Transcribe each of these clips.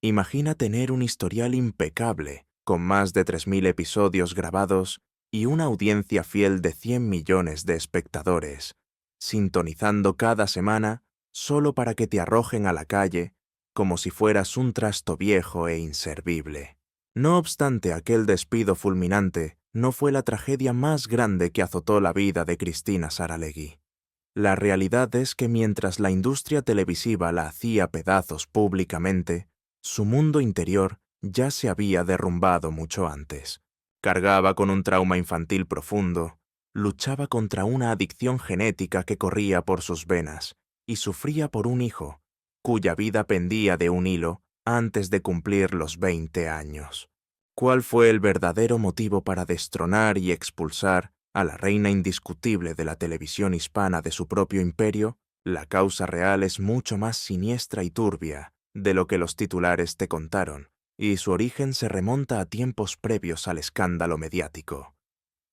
Imagina tener un historial impecable, con más de 3.000 episodios grabados y una audiencia fiel de 100 millones de espectadores, sintonizando cada semana solo para que te arrojen a la calle como si fueras un trasto viejo e inservible. No obstante, aquel despido fulminante no fue la tragedia más grande que azotó la vida de Cristina Saralegui. La realidad es que mientras la industria televisiva la hacía pedazos públicamente, su mundo interior ya se había derrumbado mucho antes. Cargaba con un trauma infantil profundo, luchaba contra una adicción genética que corría por sus venas y sufría por un hijo, cuya vida pendía de un hilo antes de cumplir los 20 años. ¿Cuál fue el verdadero motivo para destronar y expulsar a la reina indiscutible de la televisión hispana de su propio imperio? La causa real es mucho más siniestra y turbia de lo que los titulares te contaron, y su origen se remonta a tiempos previos al escándalo mediático.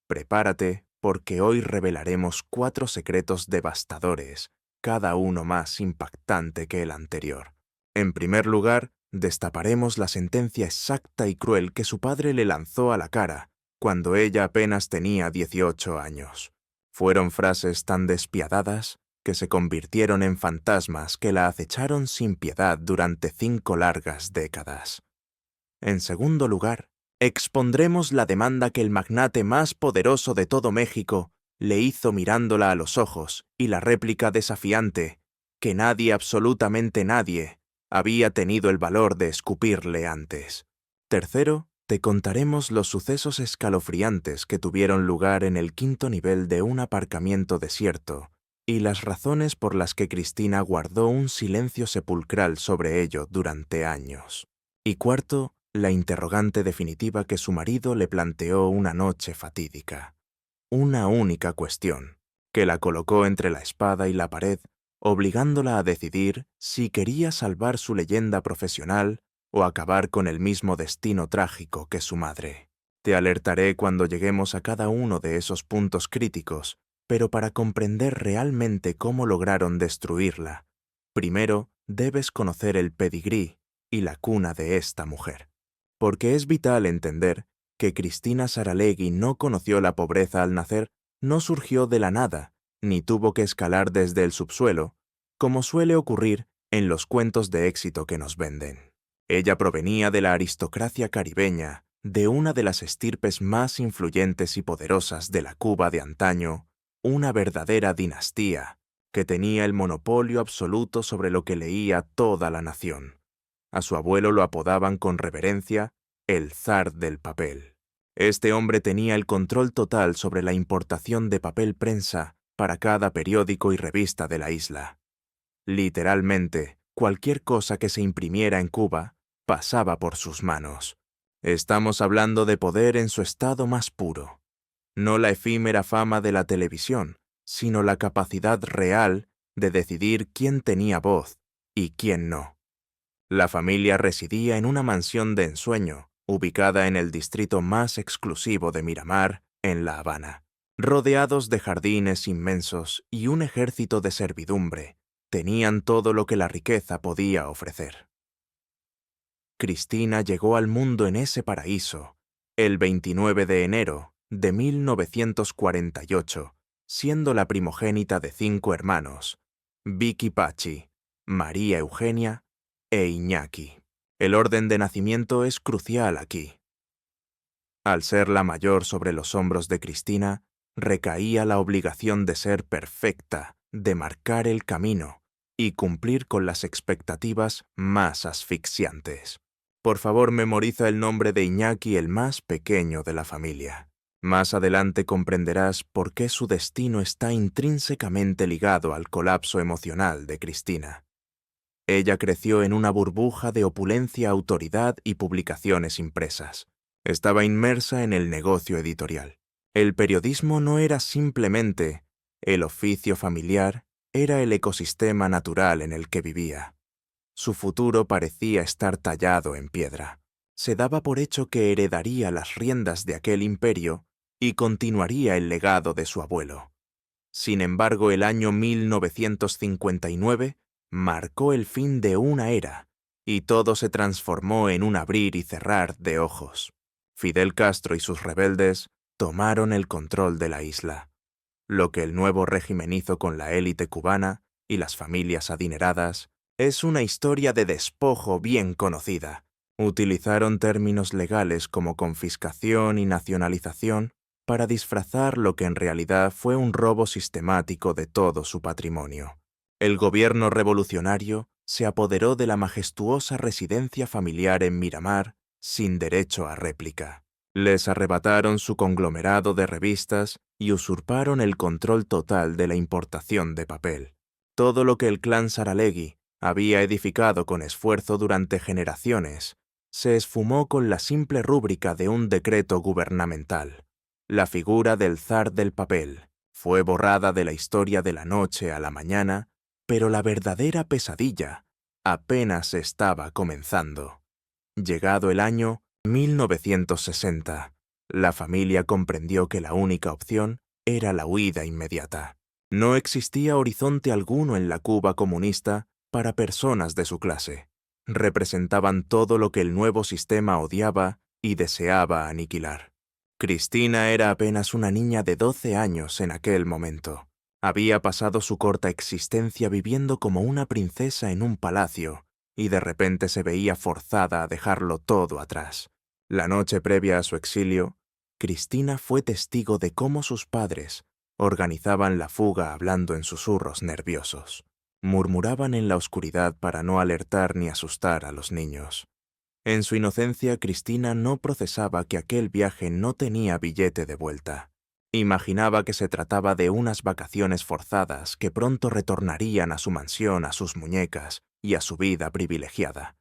Prepárate, porque hoy revelaremos 4 secretos devastadores, cada uno más impactante que el anterior. En primer lugar, destaparemos la sentencia exacta y cruel que su padre le lanzó a la cara cuando ella apenas tenía 18 años. Fueron frases tan despiadadas que se convirtieron en fantasmas que la acecharon sin piedad durante 5 largas décadas. En segundo lugar, expondremos la demanda que el magnate más poderoso de todo México le hizo mirándola a los ojos y la réplica desafiante que nadie, absolutamente nadie, había tenido el valor de escupirle antes. Tercero, te contaremos los sucesos escalofriantes que tuvieron lugar en el 5º nivel de un aparcamiento desierto y las razones por las que Cristina guardó un silencio sepulcral sobre ello durante años. Y cuarto, la interrogante definitiva que su marido le planteó una noche fatídica. Una única cuestión, que la colocó entre la espada y la pared, obligándola a decidir si quería salvar su leyenda profesional o acabar con el mismo destino trágico que su madre. Te alertaré cuando lleguemos a cada uno de esos puntos críticos, pero para comprender realmente cómo lograron destruirla, primero debes conocer el pedigrí y la cuna de esta mujer. Porque es vital entender que Cristina Saralegui no conoció la pobreza al nacer, no surgió de la nada, ni tuvo que escalar desde el subsuelo, como suele ocurrir en los cuentos de éxito que nos venden. Ella provenía de la aristocracia caribeña, de una de las estirpes más influyentes y poderosas de la Cuba de antaño, una verdadera dinastía, que tenía el monopolio absoluto sobre lo que leía toda la nación. A su abuelo lo apodaban con reverencia el zar del papel. Este hombre tenía el control total sobre la importación de papel prensa para cada periódico y revista de la isla. Literalmente, cualquier cosa que se imprimiera en Cuba pasaba por sus manos. Estamos hablando de poder en su estado más puro. No la efímera fama de la televisión, sino la capacidad real de decidir quién tenía voz y quién no. La familia residía en una mansión de ensueño, ubicada en el distrito más exclusivo de Miramar, en La Habana. Rodeados de jardines inmensos y un ejército de servidumbre, tenían todo lo que la riqueza podía ofrecer. Cristina llegó al mundo en ese paraíso el 29 de enero de 1948, siendo la primogénita de 5 hermanos, Vicky Pachi, María Eugenia e Iñaki. El orden de nacimiento es crucial aquí. Al ser la mayor sobre los hombros de Cristina, recaía la obligación de ser perfecta, de marcar el camino y cumplir con las expectativas más asfixiantes. Por favor, memoriza el nombre de Iñaki, el más pequeño de la familia. Más adelante comprenderás por qué su destino está intrínsecamente ligado al colapso emocional de Cristina. Ella creció en una burbuja de opulencia, autoridad y publicaciones impresas. Estaba inmersa en el negocio editorial. El periodismo no era simplemente el oficio familiar, era el ecosistema natural en el que vivía. Su futuro parecía estar tallado en piedra. Se daba por hecho que heredaría las riendas de aquel imperio y continuaría el legado de su abuelo. Sin embargo, el año 1959 marcó el fin de una era y todo se transformó en un abrir y cerrar de ojos. Fidel Castro y sus rebeldes tomaron el control de la isla. Lo que el nuevo régimen hizo con la élite cubana y las familias adineradas es una historia de despojo bien conocida. Utilizaron términos legales como confiscación y nacionalización para disfrazar lo que en realidad fue un robo sistemático de todo su patrimonio. El gobierno revolucionario se apoderó de la majestuosa residencia familiar en Miramar sin derecho a réplica. Les arrebataron su conglomerado de revistas y usurparon el control total de la importación de papel. Todo lo que el clan Saralegui había edificado con esfuerzo durante generaciones se esfumó con la simple rúbrica de un decreto gubernamental. La figura del zar del papel fue borrada de la historia de la noche a la mañana, pero la verdadera pesadilla apenas estaba comenzando. Llegado el año 1960, la familia comprendió que la única opción era la huida inmediata. No existía horizonte alguno en la Cuba comunista para personas de su clase. Representaban todo lo que el nuevo sistema odiaba y deseaba aniquilar. Cristina era apenas una niña de 12 años en aquel momento. Había pasado su corta existencia viviendo como una princesa en un palacio y de repente se veía forzada a dejarlo todo atrás. La noche previa a su exilio, Cristina fue testigo de cómo sus padres organizaban la fuga hablando en susurros nerviosos. Murmuraban en la oscuridad para no alertar ni asustar a los niños. En su inocencia, Cristina no procesaba que aquel viaje no tenía billete de vuelta. Imaginaba que se trataba de unas vacaciones forzadas que pronto retornarían a su mansión, a sus muñecas y a su vida privilegiada.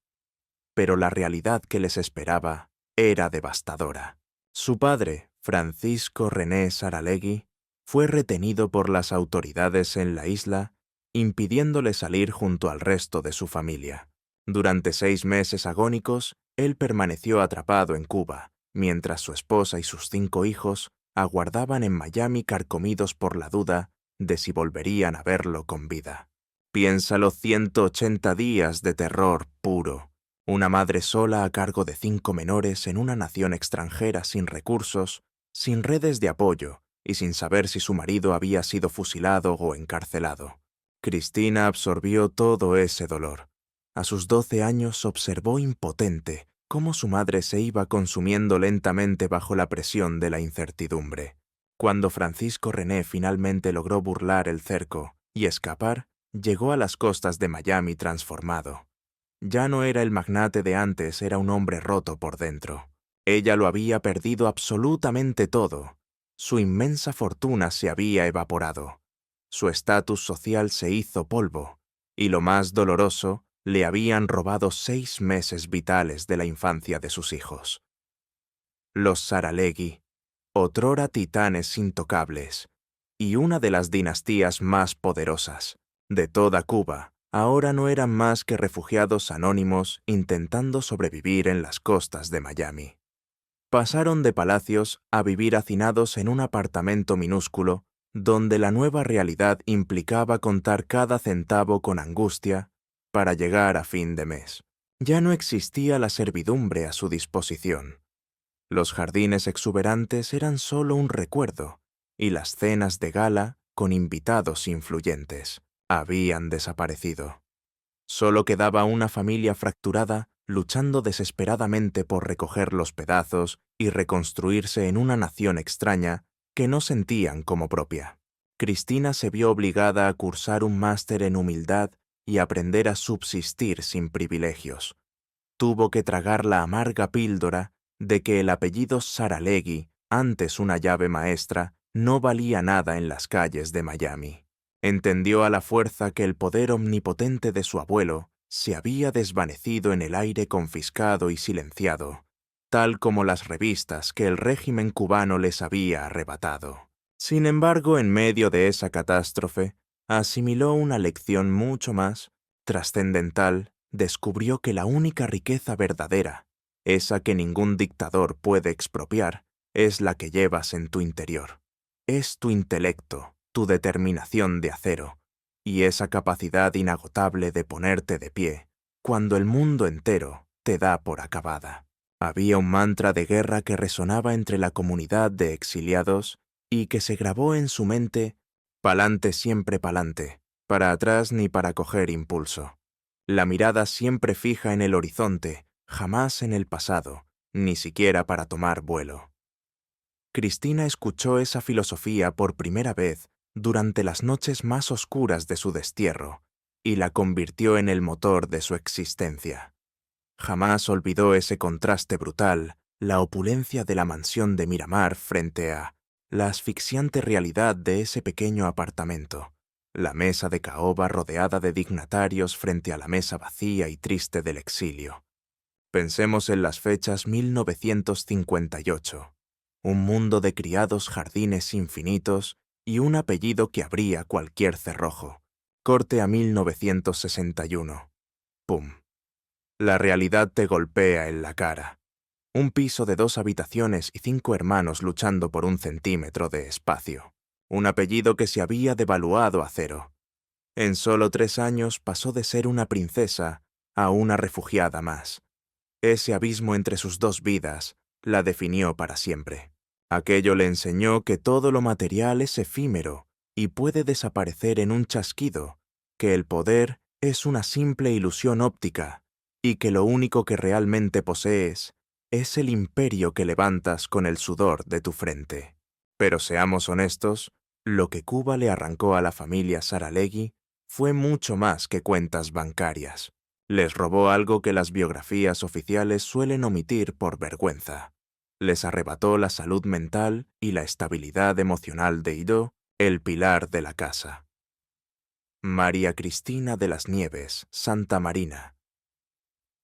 Pero la realidad que les esperaba era devastadora. Su padre, Francisco René Saralegui, fue retenido por las autoridades en la isla, impidiéndole salir junto al resto de su familia. Durante 6 meses agónicos, él permaneció atrapado en Cuba, mientras su esposa y sus 5 hijos aguardaban en Miami carcomidos por la duda de si volverían a verlo con vida. Piénsalo, 180 días de terror puro. Una madre sola a cargo de 5 menores en una nación extranjera sin recursos, sin redes de apoyo y sin saber si su marido había sido fusilado o encarcelado. Cristina absorbió todo ese dolor. A sus 12 años observó impotente cómo su madre se iba consumiendo lentamente bajo la presión de la incertidumbre. Cuando Francisco René finalmente logró burlar el cerco y escapar, llegó a las costas de Miami transformado. Ya no era el magnate de antes, era un hombre roto por dentro. Ella lo había perdido absolutamente todo. Su inmensa fortuna se había evaporado. Su estatus social se hizo polvo. Y lo más doloroso, le habían robado 6 meses vitales de la infancia de sus hijos. Los Saralegui, otrora titanes intocables, y una de las dinastías más poderosas de toda Cuba, ahora no eran más que refugiados anónimos intentando sobrevivir en las costas de Miami. Pasaron de palacios a vivir hacinados en un apartamento minúsculo, donde la nueva realidad implicaba contar cada centavo con angustia para llegar a fin de mes. Ya no existía la servidumbre a su disposición. Los jardines exuberantes eran solo un recuerdo, y las cenas de gala, con invitados influyentes, habían desaparecido. Solo quedaba una familia fracturada luchando desesperadamente por recoger los pedazos y reconstruirse en una nación extraña que no sentían como propia. Cristina se vio obligada a cursar un máster en humildad y aprender a subsistir sin privilegios. Tuvo que tragar la amarga píldora de que el apellido Saralegui, antes una llave maestra, no valía nada en las calles de Miami. Entendió a la fuerza que el poder omnipotente de su abuelo se había desvanecido en el aire confiscado y silenciado, tal como las revistas que el régimen cubano les había arrebatado. Sin embargo, en medio de esa catástrofe, asimiló una lección mucho más trascendental. Descubrió que la única riqueza verdadera, esa que ningún dictador puede expropiar, es la que llevas en tu interior. Es tu intelecto, tu determinación de acero, y esa capacidad inagotable de ponerte de pie, cuando el mundo entero te da por acabada. Había un mantra de guerra que resonaba entre la comunidad de exiliados y que se grabó en su mente: pa'lante siempre pa'lante, para atrás ni para coger impulso. La mirada siempre fija en el horizonte, jamás en el pasado, ni siquiera para tomar vuelo. Cristina escuchó esa filosofía por primera vez durante las noches más oscuras de su destierro y la convirtió en el motor de su existencia. Jamás olvidó ese contraste brutal, la opulencia de la mansión de Miramar frente a la asfixiante realidad de ese pequeño apartamento, la mesa de caoba rodeada de dignatarios frente a la mesa vacía y triste del exilio. Pensemos en las fechas 1958, un mundo de criados, jardines infinitos y un apellido que abría cualquier cerrojo. Corte a 1961. ¡Pum! La realidad te golpea en la cara. Un piso de 2 habitaciones y 5 hermanos luchando por 1 centímetro de espacio. Un apellido que se había devaluado a cero. En solo 3 años pasó de ser una princesa a una refugiada más. Ese abismo entre sus 2 vidas la definió para siempre. Aquello le enseñó que todo lo material es efímero y puede desaparecer en un chasquido, que el poder es una simple ilusión óptica y que lo único que realmente posees es el imperio que levantas con el sudor de tu frente. Pero seamos honestos, lo que Cuba le arrancó a la familia Saralegui fue mucho más que cuentas bancarias. Les robó algo que las biografías oficiales suelen omitir por vergüenza. Les arrebató la salud mental y la estabilidad emocional de Ido, el pilar de la casa. María Cristina de las Nieves, Santa Marina.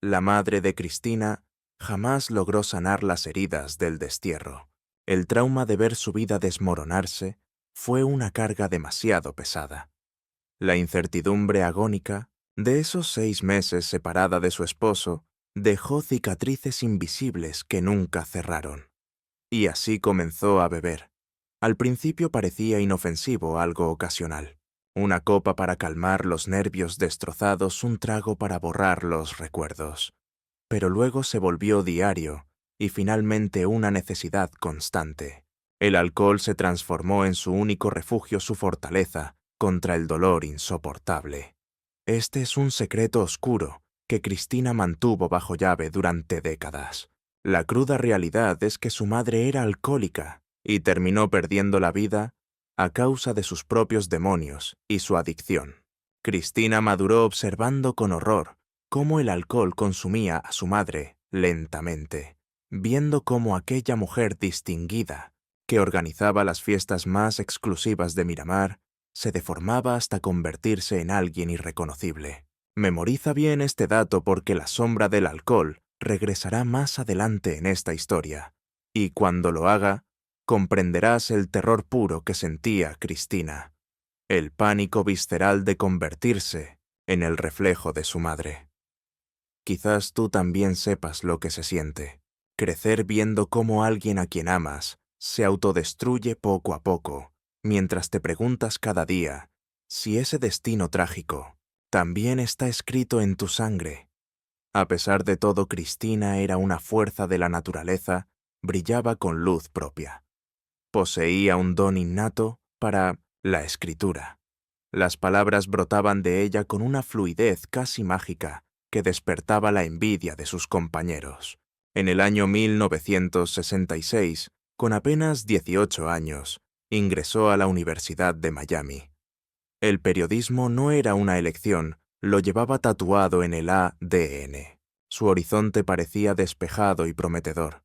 La madre de Cristina jamás logró sanar las heridas del destierro. El trauma de ver su vida desmoronarse fue una carga demasiado pesada. La incertidumbre agónica de esos 6 meses separada de su esposo dejó cicatrices invisibles que nunca cerraron. Y así comenzó a beber. Al principio parecía inofensivo, algo ocasional. Una copa para calmar los nervios destrozados, un trago para borrar los recuerdos. Pero luego se volvió diario y finalmente una necesidad constante. El alcohol se transformó en su único refugio, su fortaleza contra el dolor insoportable. Este es un secreto oscuro que Cristina mantuvo bajo llave durante décadas. La cruda realidad es que su madre era alcohólica y terminó perdiendo la vida a causa de sus propios demonios y su adicción. Cristina maduró observando con horror cómo el alcohol consumía a su madre lentamente, viendo cómo aquella mujer distinguida, que organizaba las fiestas más exclusivas de Miramar, se deformaba hasta convertirse en alguien irreconocible. Memoriza bien este dato porque la sombra del alcohol regresará más adelante en esta historia, y cuando lo haga, comprenderás el terror puro que sentía Cristina, el pánico visceral de convertirse en el reflejo de su madre. Quizás tú también sepas lo que se siente, crecer viendo cómo alguien a quien amas se autodestruye poco a poco, mientras te preguntas cada día si ese destino trágico también está escrito en tu sangre. A pesar de todo, Cristina era una fuerza de la naturaleza, brillaba con luz propia. Poseía un don innato para la escritura. Las palabras brotaban de ella con una fluidez casi mágica que despertaba la envidia de sus compañeros. En el año 1966, con apenas 18 años, ingresó a la Universidad de Miami. El periodismo no era una elección, lo llevaba tatuado en el ADN. Su horizonte parecía despejado y prometedor.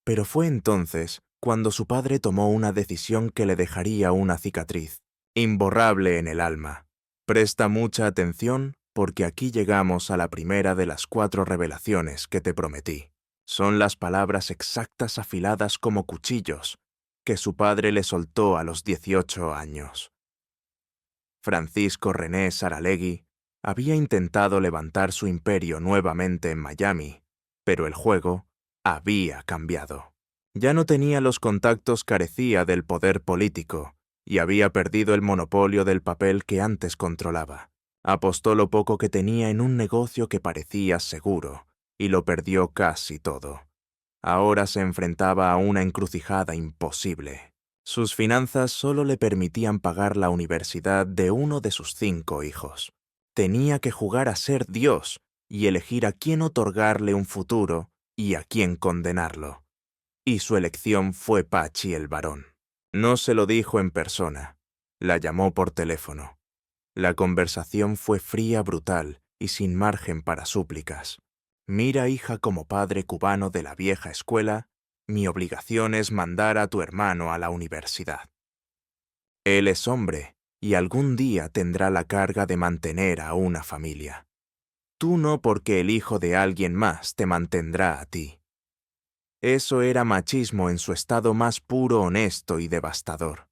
Pero fue entonces cuando su padre tomó una decisión que le dejaría una cicatriz, imborrable en el alma. Presta mucha atención porque aquí llegamos a la primera de las 4 revelaciones que te prometí. Son las palabras exactas afiladas como cuchillos que su padre le soltó a los 18 años. Francisco René Saralegui había intentado levantar su imperio nuevamente en Miami, pero el juego había cambiado. Ya no tenía los contactos, carecía del poder político y había perdido el monopolio del papel que antes controlaba. Apostó lo poco que tenía en un negocio que parecía seguro, y lo perdió casi todo. Ahora se enfrentaba a una encrucijada imposible. Sus finanzas solo le permitían pagar la universidad de uno de sus 5 hijos. Tenía que jugar a ser Dios y elegir a quién otorgarle un futuro y a quién condenarlo. Y su elección fue Pachi el varón. No se lo dijo en persona. La llamó por teléfono. La conversación fue fría, brutal y sin margen para súplicas. Mira, hija, como padre cubano de la vieja escuela, mi obligación es mandar a tu hermano a la universidad. Él es hombre y algún día tendrá la carga de mantener a una familia. Tú no, porque el hijo de alguien más te mantendrá a ti. Eso era machismo en su estado más puro, honesto y devastador.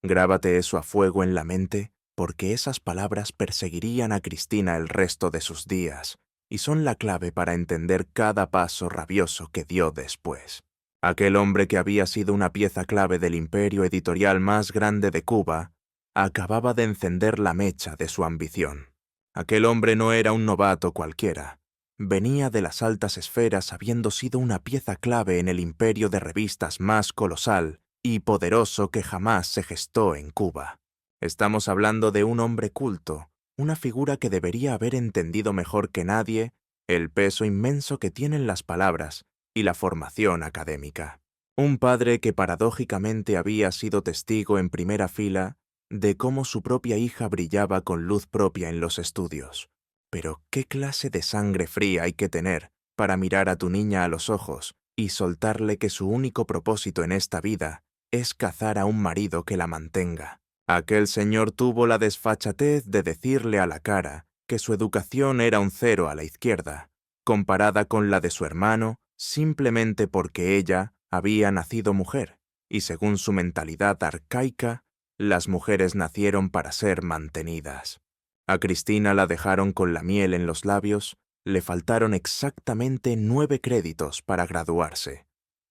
Grábate eso a fuego en la mente, porque esas palabras perseguirían a Cristina el resto de sus días, y son la clave para entender cada paso rabioso que dio después. Aquel hombre que había sido una pieza clave del imperio editorial más grande de Cuba, acababa de encender la mecha de su ambición. Aquel hombre no era un novato cualquiera. Venía de las altas esferas habiendo sido una pieza clave en el imperio de revistas más colosal y poderoso que jamás se gestó en Cuba. Estamos hablando de un hombre culto, una figura que debería haber entendido mejor que nadie el peso inmenso que tienen las palabras y la formación académica. Un padre que paradójicamente había sido testigo en primera fila de cómo su propia hija brillaba con luz propia en los estudios. Pero ¿qué clase de sangre fría hay que tener para mirar a tu niña a los ojos y soltarle que su único propósito en esta vida es cazar a un marido que la mantenga? Aquel señor tuvo la desfachatez de decirle a la cara que su educación era un 0 a la izquierda, comparada con la de su hermano, simplemente porque ella había nacido mujer, y según su mentalidad arcaica, las mujeres nacieron para ser mantenidas. A Cristina la dejaron con la miel en los labios, le faltaron exactamente 9 créditos para graduarse.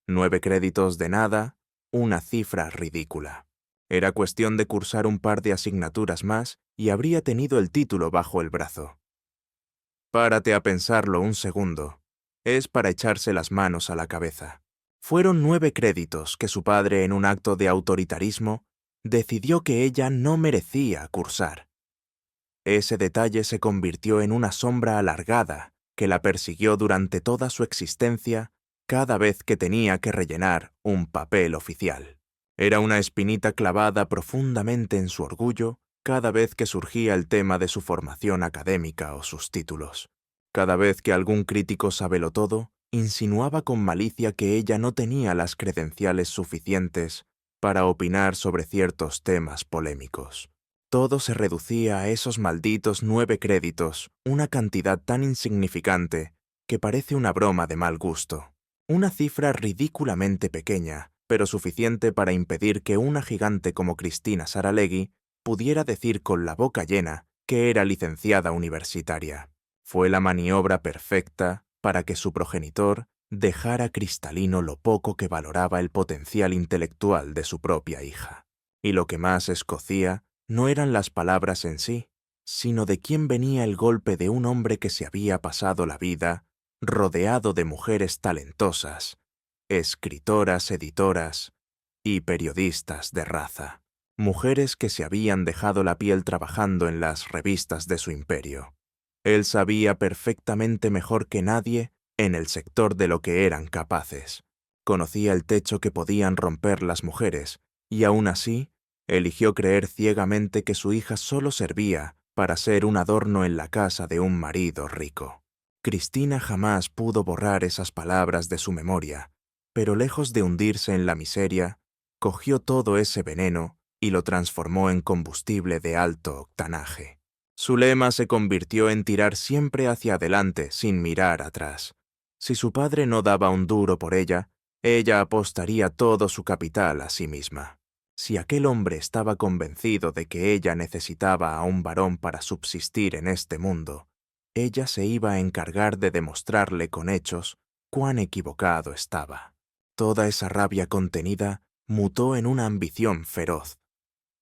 9 créditos de nada, una cifra ridícula. Era cuestión de cursar un par de asignaturas más y habría tenido el título bajo el brazo. Párate a pensarlo un segundo. Es para echarse las manos a la cabeza. Fueron 9 créditos que su padre, en un acto de autoritarismo, decidió que ella no merecía cursar. Ese detalle se convirtió en una sombra alargada que la persiguió durante toda su existencia cada vez que tenía que rellenar un papel oficial. Era una espinita clavada profundamente en su orgullo cada vez que surgía el tema de su formación académica o sus títulos. Cada vez que algún crítico sabelotodo insinuaba con malicia que ella no tenía las credenciales suficientes para opinar sobre ciertos temas polémicos. Todo se reducía a esos malditos 9 créditos, una cantidad tan insignificante que parece una broma de mal gusto. Una cifra ridículamente pequeña, pero suficiente para impedir que una gigante como Cristina Saralegui pudiera decir con la boca llena que era licenciada universitaria. Fue la maniobra perfecta para que su progenitor dejara cristalino lo poco que valoraba el potencial intelectual de su propia hija. Y lo que más escocía no eran las palabras en sí, sino de quién venía el golpe de un hombre que se había pasado la vida rodeado de mujeres talentosas, escritoras, editoras y periodistas de raza. Mujeres que se habían dejado la piel trabajando en las revistas de su imperio. Él sabía perfectamente mejor que nadie en el sector de lo que eran capaces. Conocía el techo que podían romper las mujeres, y aún así, eligió creer ciegamente que su hija solo servía para ser un adorno en la casa de un marido rico. Cristina jamás pudo borrar esas palabras de su memoria, pero lejos de hundirse en la miseria, cogió todo ese veneno y lo transformó en combustible de alto octanaje. Su lema se convirtió en tirar siempre hacia adelante sin mirar atrás. Si su padre no daba un duro por ella apostaría todo su capital a sí misma. Si aquel hombre estaba convencido de que ella necesitaba a un varón para subsistir en este mundo, ella se iba a encargar de demostrarle con hechos cuán equivocado estaba. Toda esa rabia contenida mutó en una ambición feroz.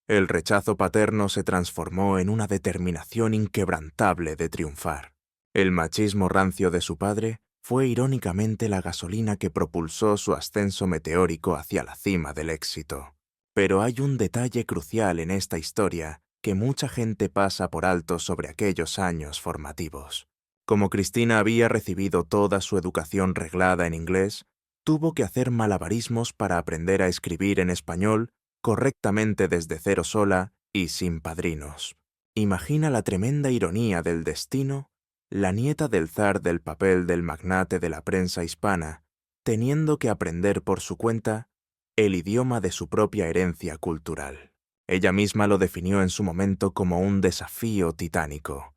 El rechazo paterno se transformó en una determinación inquebrantable de triunfar. El machismo rancio de su padre fue irónicamente la gasolina que propulsó su ascenso meteórico hacia la cima del éxito. Pero hay un detalle crucial en esta historia que mucha gente pasa por alto sobre aquellos años formativos. Como Cristina había recibido toda su educación reglada en inglés, tuvo que hacer malabarismos para aprender a escribir en español correctamente desde cero sola y sin padrinos. Imagina la tremenda ironía del destino, la nieta del zar del papel del magnate de la prensa hispana, teniendo que aprender por su cuenta el idioma de su propia herencia cultural. Ella misma lo definió en su momento como un desafío titánico.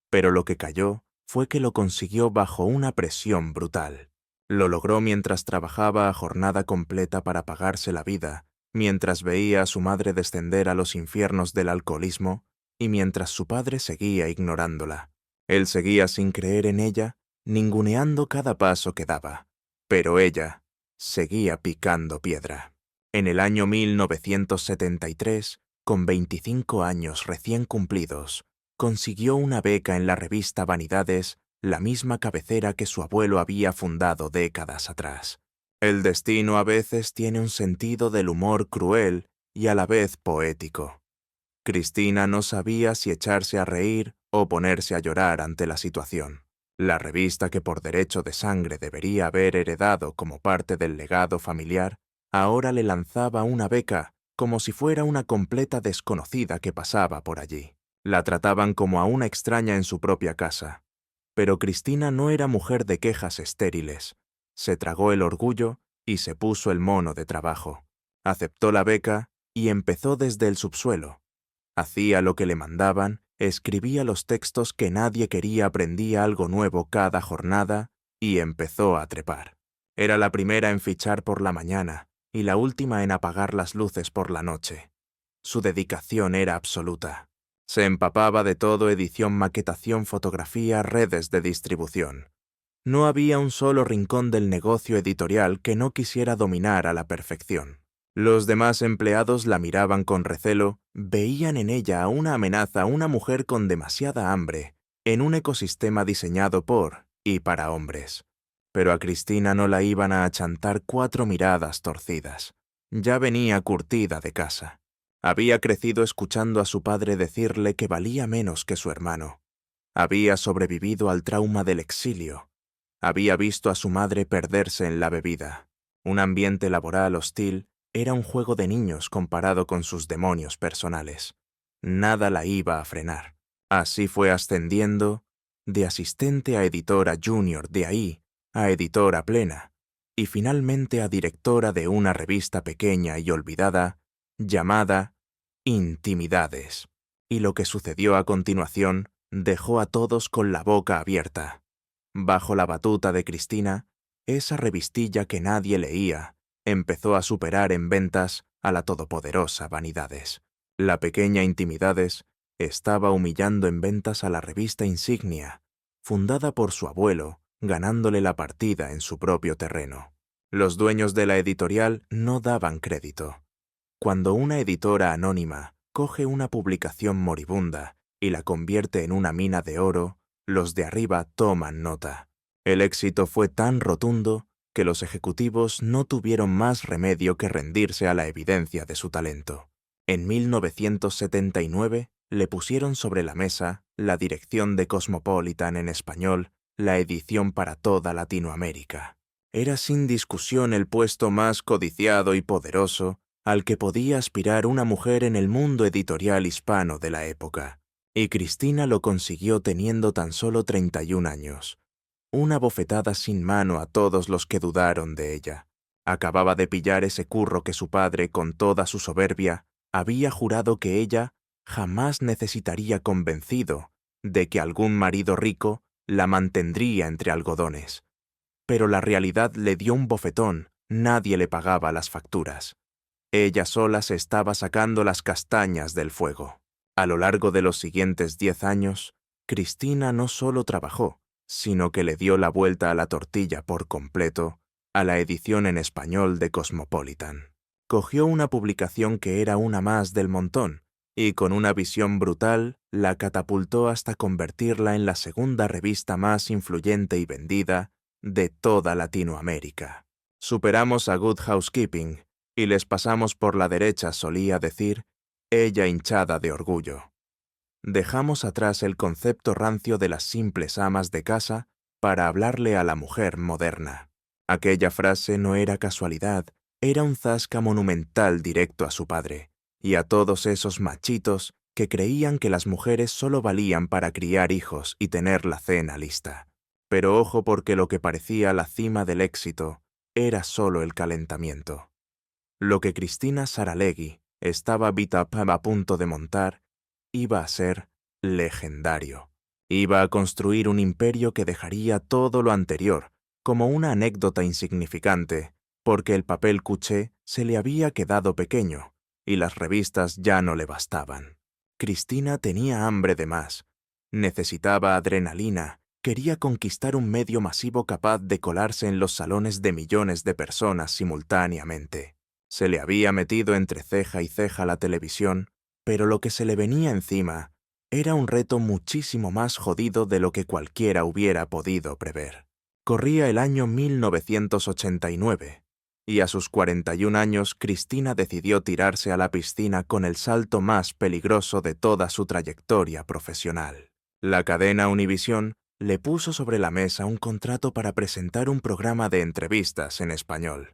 Pero lo que cayó fue que lo consiguió bajo una presión brutal. Lo logró mientras trabajaba a jornada completa para pagarse la vida, mientras veía a su madre descender a los infiernos del alcoholismo y mientras su padre seguía ignorándola. Él seguía sin creer en ella, ninguneando cada paso que daba, pero ella seguía picando piedra. En el año 1973, con 25 años recién cumplidos, consiguió una beca en la revista Vanidades, la misma cabecera que su abuelo había fundado décadas atrás. El destino a veces tiene un sentido del humor cruel y a la vez poético. Cristina no sabía si echarse a reír o ponerse a llorar ante la situación. La revista que por derecho de sangre debería haber heredado como parte del legado familiar, ahora le lanzaba una beca como si fuera una completa desconocida que pasaba por allí. La trataban como a una extraña en su propia casa. Pero Cristina no era mujer de quejas estériles. Se tragó el orgullo y se puso el mono de trabajo. Aceptó la beca y empezó desde el subsuelo. Hacía lo que le mandaban, escribía los textos que nadie quería, aprendía algo nuevo cada jornada y empezó a trepar. Era la primera en fichar por la mañana y la última en apagar las luces por la noche. Su dedicación era absoluta. Se empapaba de todo: edición, maquetación, fotografía, redes de distribución. No había un solo rincón del negocio editorial que no quisiera dominar a la perfección. Los demás empleados la miraban con recelo, veían en ella una amenaza, una mujer con demasiada hambre, en un ecosistema diseñado por y para hombres. Pero a Cristina no la iban a achantar 4 miradas torcidas. Ya venía curtida de casa. Había crecido escuchando a su padre decirle que valía menos que su hermano. Había sobrevivido al trauma del exilio. Había visto a su madre perderse en la bebida. Un ambiente laboral hostil era un juego de niños comparado con sus demonios personales. Nada la iba a frenar. Así fue ascendiendo de asistente a editora junior, de ahí a editora plena, y finalmente a directora de una revista pequeña y olvidada llamada Intimidades. Y lo que sucedió a continuación dejó a todos con la boca abierta. Bajo la batuta de Cristina, esa revistilla que nadie leía empezó a superar en ventas a la todopoderosa Vanidades. La pequeña Intimidades estaba humillando en ventas a la revista Insignia, fundada por su abuelo, ganándole la partida en su propio terreno. Los dueños de la editorial no daban crédito. Cuando una editora anónima coge una publicación moribunda y la convierte en una mina de oro, los de arriba toman nota. El éxito fue tan rotundo que los ejecutivos no tuvieron más remedio que rendirse a la evidencia de su talento. En 1979 le pusieron sobre la mesa la dirección de Cosmopolitan en español, la edición para toda Latinoamérica. Era sin discusión el puesto más codiciado y poderoso al que podía aspirar una mujer en el mundo editorial hispano de la época. Y Cristina lo consiguió teniendo tan solo 31 años. Una bofetada sin mano a todos los que dudaron de ella. Acababa de pillar ese curro que su padre, con toda su soberbia, había jurado que ella jamás necesitaría, convencido de que algún marido rico la mantendría entre algodones. Pero la realidad le dio un bofetón, nadie le pagaba las facturas. Ella sola se estaba sacando las castañas del fuego. A lo largo de los siguientes 10 años, Cristina no solo trabajó, sino que le dio la vuelta a la tortilla por completo a la edición en español de Cosmopolitan. cogió una publicación que era una más del montón y con una visión brutal la catapultó hasta convertirla en la segunda revista más influyente y vendida de toda Latinoamérica. Superamos a Good Housekeeping y les pasamos por la derecha, solía decir ella hinchada de orgullo. Dejamos atrás el concepto rancio de las simples amas de casa para hablarle a la mujer moderna. Aquella frase no era casualidad, era un zasca monumental directo a su padre y a todos esos machitos que creían que las mujeres solo valían para criar hijos y tener la cena lista. Pero ojo, porque lo que parecía la cima del éxito era solo el calentamiento. Lo que Cristina Saralegui estaba a punto de montar iba a ser legendario. Iba a construir un imperio que dejaría todo lo anterior como una anécdota insignificante, porque el papel cuché se le había quedado pequeño y las revistas ya no le bastaban. Cristina tenía hambre de más, necesitaba adrenalina, quería conquistar un medio masivo capaz de colarse en los salones de millones de personas simultáneamente. Se le había metido entre ceja y ceja la televisión, pero lo que se le venía encima era un reto muchísimo más jodido de lo que cualquiera hubiera podido prever. Corría el año 1989, y a sus 41 años Cristina decidió tirarse a la piscina con el salto más peligroso de toda su trayectoria profesional. La cadena Univisión le puso sobre la mesa un contrato para presentar un programa de entrevistas en español.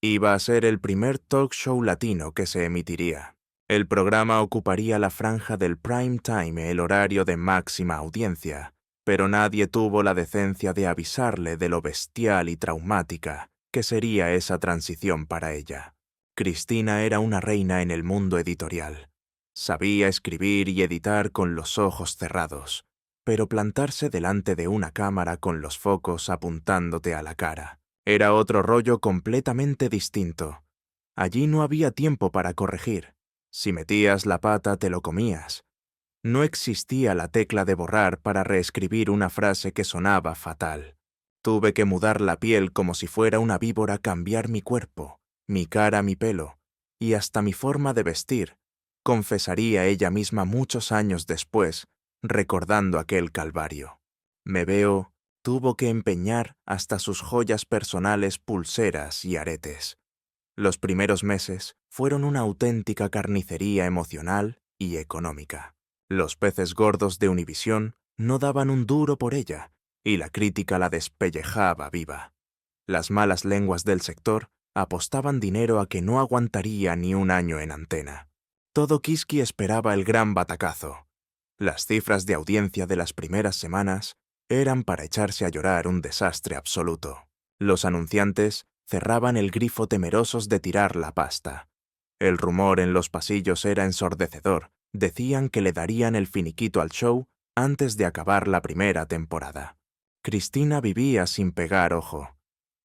Iba a ser el primer talk show latino que se emitiría. El programa ocuparía la franja del prime time, el horario de máxima audiencia, pero nadie tuvo la decencia de avisarle de lo bestial y traumática que sería esa transición para ella. Cristina era una reina en el mundo editorial. Sabía escribir y editar con los ojos cerrados, pero plantarse delante de una cámara con los focos apuntándote a la cara era otro rollo completamente distinto. Allí no había tiempo para corregir. Si metías la pata, te lo comías. No existía la tecla de borrar para reescribir una frase que sonaba fatal. Tuve que mudar la piel como si fuera una víbora, cambiar mi cuerpo, mi cara, mi pelo, y hasta mi forma de vestir, confesaría ella misma muchos años después, recordando aquel calvario. Me veo, tuvo que empeñar hasta sus joyas personales, pulseras y aretes. Los primeros meses fueron una auténtica carnicería emocional y económica. Los peces gordos de Univisión no daban un duro por ella, y la crítica la despellejaba viva. Las malas lenguas del sector apostaban dinero a que no aguantaría ni un año en antena. Todo Quisqui esperaba el gran batacazo. Las cifras de audiencia de las primeras semanas eran para echarse a llorar, un desastre absoluto. Los anunciantes cerraban el grifo temerosos de tirar la pasta. El rumor en los pasillos era ensordecedor. Decían que le darían el finiquito al show antes de acabar la primera temporada. Cristina vivía sin pegar ojo.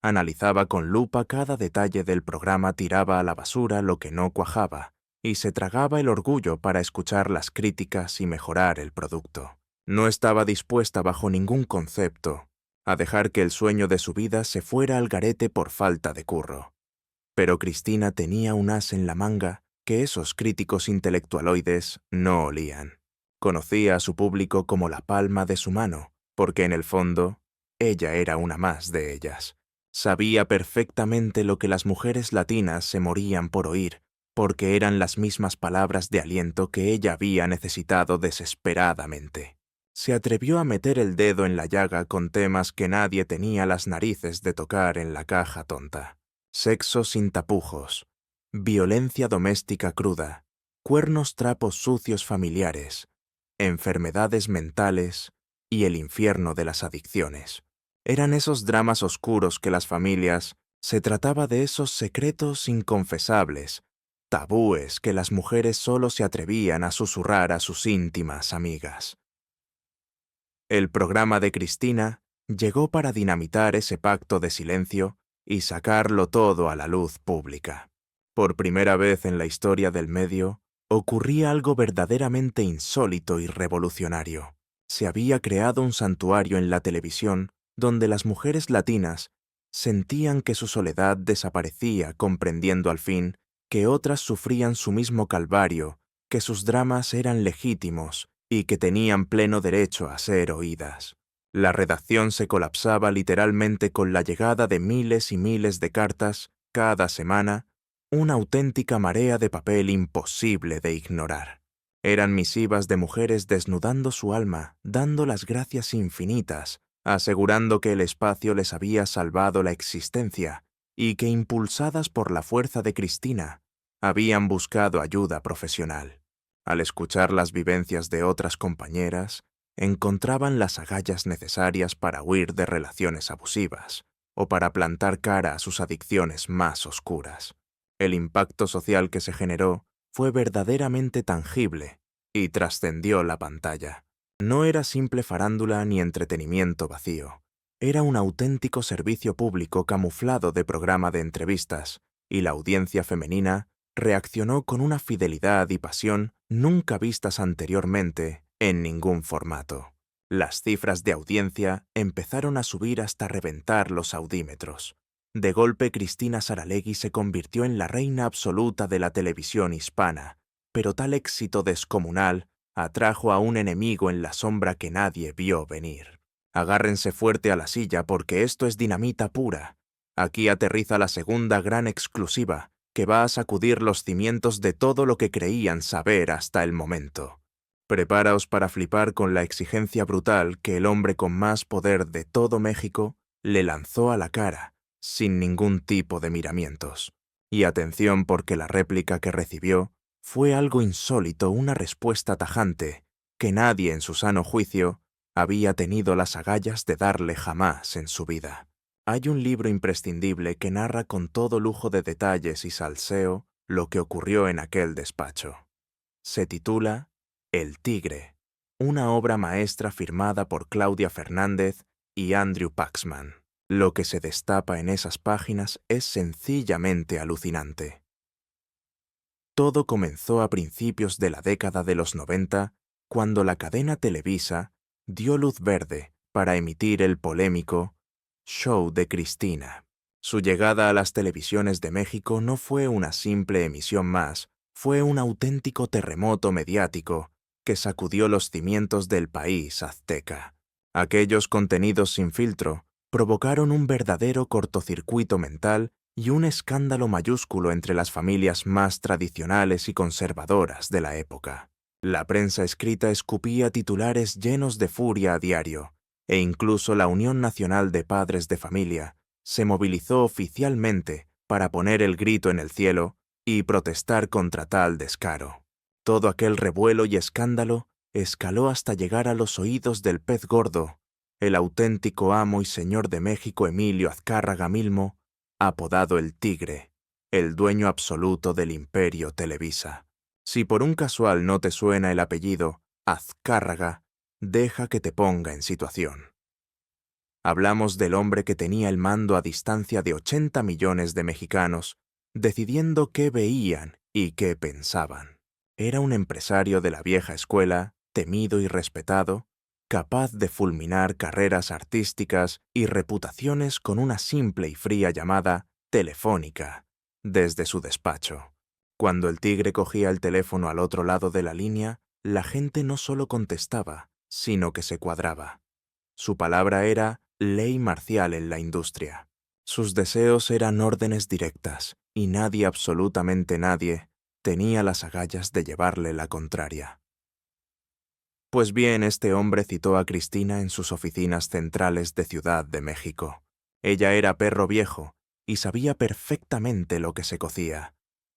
Analizaba con lupa cada detalle del programa, tiraba a la basura lo que no cuajaba y se tragaba el orgullo para escuchar las críticas y mejorar el producto. No estaba dispuesta bajo ningún concepto a dejar que el sueño de su vida se fuera al garete por falta de curro. Pero Cristina tenía un as en la manga que esos críticos intelectualoides no olían. Conocía a su público como la palma de su mano, porque en el fondo, ella era una más de ellas. Sabía perfectamente lo que las mujeres latinas se morían por oír, porque eran las mismas palabras de aliento que ella había necesitado desesperadamente. Se atrevió a meter el dedo en la llaga con temas que nadie tenía las narices de tocar en la caja tonta. Sexo sin tapujos, violencia doméstica cruda, cuernos, trapos sucios familiares, enfermedades mentales y el infierno de las adicciones. Eran esos dramas oscuros que las familias, se trataba de esos secretos inconfesables, tabúes que las mujeres solo se atrevían a susurrar a sus íntimas amigas. El programa de Cristina llegó para dinamitar ese pacto de silencio y sacarlo todo a la luz pública. Por primera vez en la historia del medio, ocurría algo verdaderamente insólito y revolucionario. Se había creado un santuario en la televisión donde las mujeres latinas sentían que su soledad desaparecía, comprendiendo al fin que otras sufrían su mismo calvario, que sus dramas eran legítimos y que tenían pleno derecho a ser oídas. La redacción se colapsaba literalmente con la llegada de miles y miles de cartas cada semana, una auténtica marea de papel imposible de ignorar. Eran misivas de mujeres desnudando su alma, dando las gracias infinitas, asegurando que el espacio les había salvado la existencia y que, impulsadas por la fuerza de Cristina, habían buscado ayuda profesional. Al escuchar las vivencias de otras compañeras, encontraban las agallas necesarias para huir de relaciones abusivas o para plantar cara a sus adicciones más oscuras. El impacto social que se generó fue verdaderamente tangible y trascendió la pantalla. No era simple farándula ni entretenimiento vacío. Era un auténtico servicio público camuflado de programa de entrevistas, y la audiencia femenina reaccionó con una fidelidad y pasión nunca vistas anteriormente en ningún formato. Las cifras de audiencia empezaron a subir hasta reventar los audímetros. De golpe, Cristina Saralegui se convirtió en la reina absoluta de la televisión hispana, pero tal éxito descomunal atrajo a un enemigo en la sombra que nadie vio venir. Agárrense fuerte a la silla porque esto es dinamita pura. Aquí aterriza la segunda gran exclusiva que va a sacudir los cimientos de todo lo que creían saber hasta el momento. Preparaos para flipar con la exigencia brutal que el hombre con más poder de todo México le lanzó a la cara, sin ningún tipo de miramientos. Y atención porque la réplica que recibió fue algo insólito, una respuesta tajante que nadie en su sano juicio había tenido las agallas de darle jamás en su vida. Hay un libro imprescindible que narra con todo lujo de detalles y salseo lo que ocurrió en aquel despacho. Se titula El Tigre, una obra maestra firmada por Claudia Fernández y Andrew Paxman. Lo que se destapa en esas páginas es sencillamente alucinante. Todo comenzó a principios de la década de los 90, cuando la cadena Televisa dio luz verde para emitir el polémico Show de Cristina. Su llegada a las televisiones de México no fue una simple emisión más, fue un auténtico terremoto mediático que sacudió los cimientos del país azteca. Aquellos contenidos sin filtro provocaron un verdadero cortocircuito mental y un escándalo mayúsculo entre las familias más tradicionales y conservadoras de la época. La prensa escrita escupía titulares llenos de furia a diario, e incluso la Unión Nacional de Padres de Familia se movilizó oficialmente para poner el grito en el cielo y protestar contra tal descaro. Todo aquel revuelo y escándalo escaló hasta llegar a los oídos del pez gordo, el auténtico amo y señor de México Emilio Azcárraga Milmo, apodado el Tigre, el dueño absoluto del imperio Televisa. Si por un casual no te suena el apellido Azcárraga, deja que te ponga en situación. Hablamos del hombre que tenía el mando a distancia de 80 millones de mexicanos, decidiendo qué veían y qué pensaban. Era un empresario de la vieja escuela, temido y respetado, capaz de fulminar carreras artísticas y reputaciones con una simple y fría llamada telefónica desde su despacho. Cuando el Tigre cogía el teléfono al otro lado de la línea, la gente no solo contestaba, sino que se cuadraba. Su palabra era ley marcial en la industria. Sus deseos eran órdenes directas, y nadie, absolutamente nadie, tenía las agallas de llevarle la contraria. Pues bien, este hombre citó a Cristina en sus oficinas centrales de Ciudad de México. Ella era perro viejo y sabía perfectamente lo que se cocía.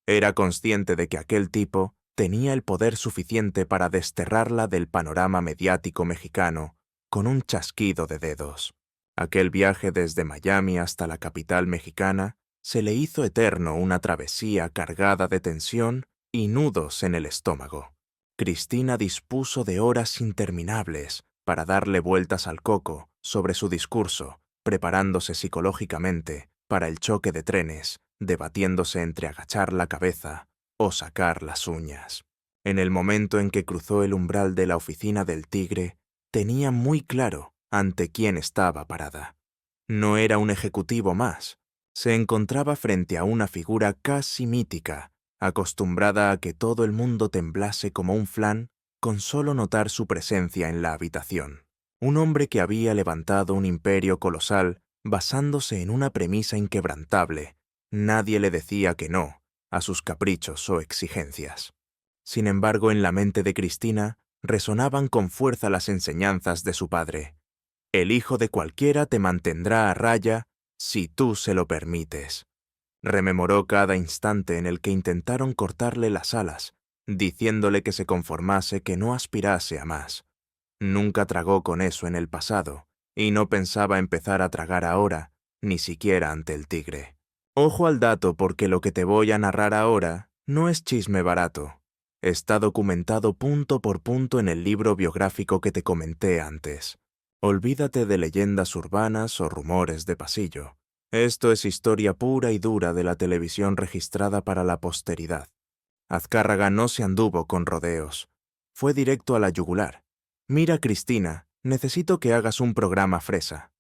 Era consciente de que aquel tipo tenía el poder suficiente para desterrarla del panorama mediático mexicano con un chasquido de dedos. Aquel viaje desde Miami hasta la capital mexicana se le hizo eterno, una travesía cargada de tensión y nudos en el estómago. Cristina dispuso de horas interminables para darle vueltas al coco sobre su discurso, preparándose psicológicamente para el choque de trenes, debatiéndose entre agachar la cabeza o sacar las uñas. En el momento en que cruzó el umbral de la oficina del Tigre, tenía muy claro ante quién estaba parada. No era un ejecutivo más. Se encontraba frente a una figura casi mítica, acostumbrada a que todo el mundo temblase como un flan con solo notar su presencia en la habitación. Un hombre que había levantado un imperio colosal basándose en una premisa inquebrantable. Nadie le decía que no a sus caprichos o exigencias. Sin embargo, en la mente de Cristina resonaban con fuerza las enseñanzas de su padre. El hijo de cualquiera te mantendrá a raya si tú se lo permites. Rememoró cada instante en el que intentaron cortarle las alas, diciéndole que se conformase, que no aspirase a más. Nunca tragó con eso en el pasado, y no pensaba empezar a tragar ahora, ni siquiera ante el tigre. Ojo al dato, porque lo que te voy a narrar ahora no es chisme barato. Está documentado punto por punto en el libro biográfico que te comenté antes. Olvídate de leyendas urbanas o rumores de pasillo. Esto es historia pura y dura de la televisión registrada para la posteridad. Azcárraga no se anduvo con rodeos. Fue directo a la yugular. Mira, Cristina, necesito que hagas un programa fresa.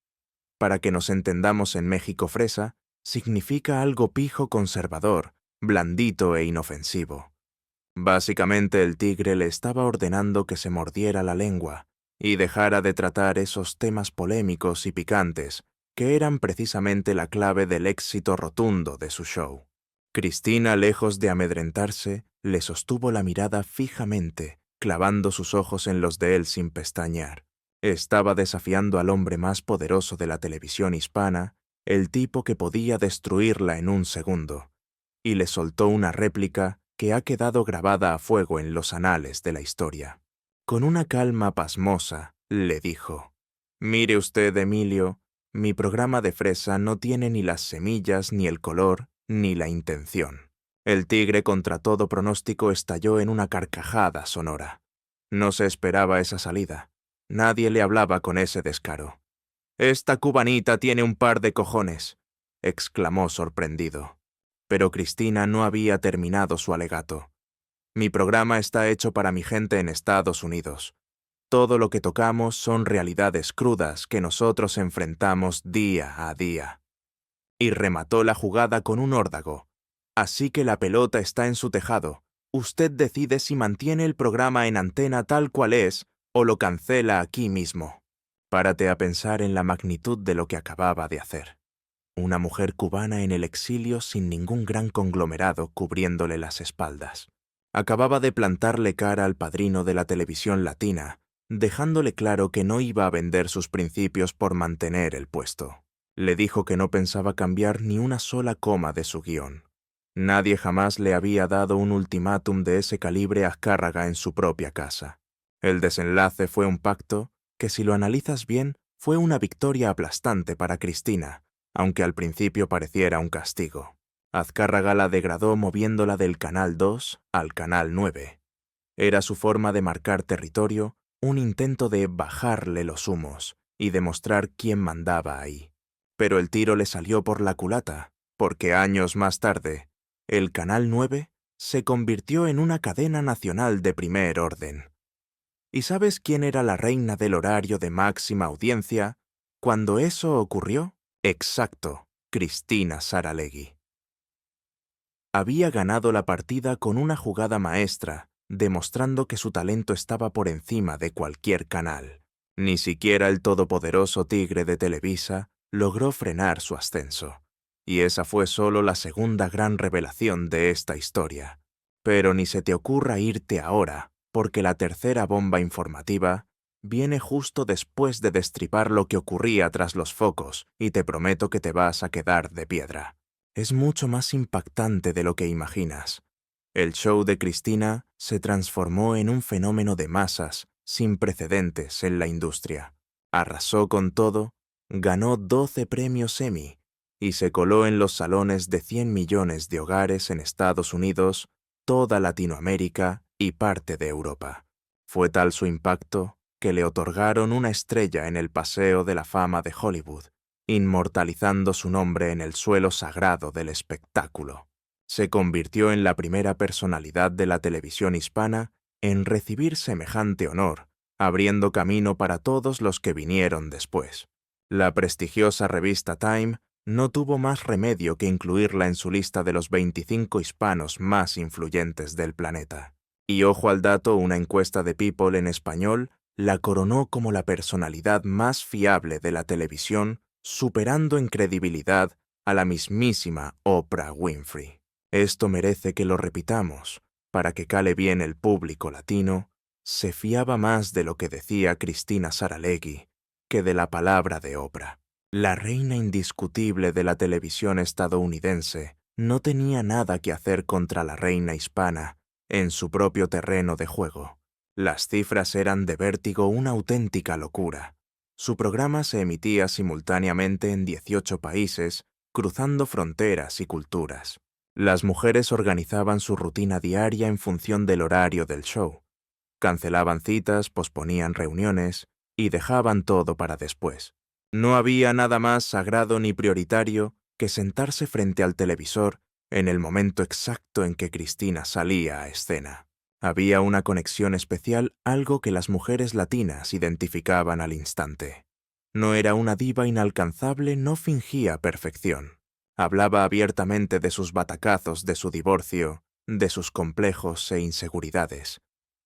Para que nos entendamos, en México, fresa significa algo pijo, conservador, blandito e inofensivo. Básicamente, el tigre le estaba ordenando que se mordiera la lengua y dejara de tratar esos temas polémicos y picantes que eran precisamente la clave del éxito rotundo de su show. Cristina, lejos de amedrentarse, le sostuvo la mirada fijamente, clavando sus ojos en los de él sin pestañear. Estaba desafiando al hombre más poderoso de la televisión hispana, el tipo que podía destruirla en un segundo, y le soltó una réplica que ha quedado grabada a fuego en los anales de la historia. Con una calma pasmosa, le dijo: «Mire usted, Emilio, mi programa de fresa no tiene ni las semillas, ni el color, ni la intención». El tigre, contra todo pronóstico, estalló en una carcajada sonora. No se esperaba esa salida. Nadie le hablaba con ese descaro. «Esta cubanita tiene un par de cojones», exclamó sorprendido. Pero Cristina no había terminado su alegato. «Mi programa está hecho para mi gente en Estados Unidos. Todo lo que tocamos son realidades crudas que nosotros enfrentamos día a día». Y remató la jugada con un órdago. «Así que la pelota está en su tejado. Usted decide si mantiene el programa en antena tal cual es o lo cancela aquí mismo». Párate a pensar en la magnitud de lo que acababa de hacer. Una mujer cubana en el exilio sin ningún gran conglomerado cubriéndole las espaldas. Acababa de plantarle cara al padrino de la televisión latina, dejándole claro que no iba a vender sus principios por mantener el puesto. Le dijo que no pensaba cambiar ni una sola coma de su guión. Nadie jamás le había dado un ultimátum de ese calibre a Azcárraga en su propia casa. El desenlace fue un pacto que, si lo analizas bien, fue una victoria aplastante para Cristina, aunque al principio pareciera un castigo. Azcárraga la degradó moviéndola del Canal 2 al Canal 9. Era su forma de marcar territorio, un intento de bajarle los humos y demostrar quién mandaba ahí. Pero el tiro le salió por la culata, porque años más tarde, el Canal 9 se convirtió en una cadena nacional de primer orden. ¿Y sabes quién era la reina del horario de máxima audiencia cuando eso ocurrió? Exacto, Cristina Saralegui. Había ganado la partida con una jugada maestra, demostrando que su talento estaba por encima de cualquier canal. Ni siquiera el todopoderoso tigre de Televisa logró frenar su ascenso. Y esa fue solo la segunda gran revelación de esta historia. Pero ni se te ocurra irte ahora, porque la tercera bomba informativa viene justo después de destripar lo que ocurría tras los focos, y te prometo que te vas a quedar de piedra. Es mucho más impactante de lo que imaginas. El show de Cristina se transformó en un fenómeno de masas sin precedentes en la industria. Arrasó con todo, ganó 12 premios Emmy y se coló en los salones de 100 millones de hogares en Estados Unidos, toda Latinoamérica y parte de Europa. Fue tal su impacto que le otorgaron una estrella en el Paseo de la Fama de Hollywood, inmortalizando su nombre en el suelo sagrado del espectáculo. Se convirtió en la primera personalidad de la televisión hispana en recibir semejante honor, abriendo camino para todos los que vinieron después. La prestigiosa revista Time no tuvo más remedio que incluirla en su lista de los 25 hispanos más influyentes del planeta. Y ojo al dato, una encuesta de People en español la coronó como la personalidad más fiable de la televisión, superando en credibilidad a la mismísima Oprah Winfrey. Esto merece que lo repitamos, para que cale bien el público latino. Se fiaba más de lo que decía Cristina Saralegui que de la palabra de Oprah. La reina indiscutible de la televisión estadounidense no tenía nada que hacer contra la reina hispana en su propio terreno de juego. Las cifras eran de vértigo una auténtica locura. Su programa se emitía simultáneamente en 18 países, cruzando fronteras y culturas. Las mujeres organizaban su rutina diaria en función del horario del show. Cancelaban citas, posponían reuniones y dejaban todo para después. No había nada más sagrado ni prioritario que sentarse frente al televisor en el momento exacto en que Cristina salía a escena. Había una conexión especial, algo que las mujeres latinas identificaban al instante. No era una diva inalcanzable, no fingía perfección. Hablaba abiertamente de sus batacazos, de su divorcio, de sus complejos e inseguridades.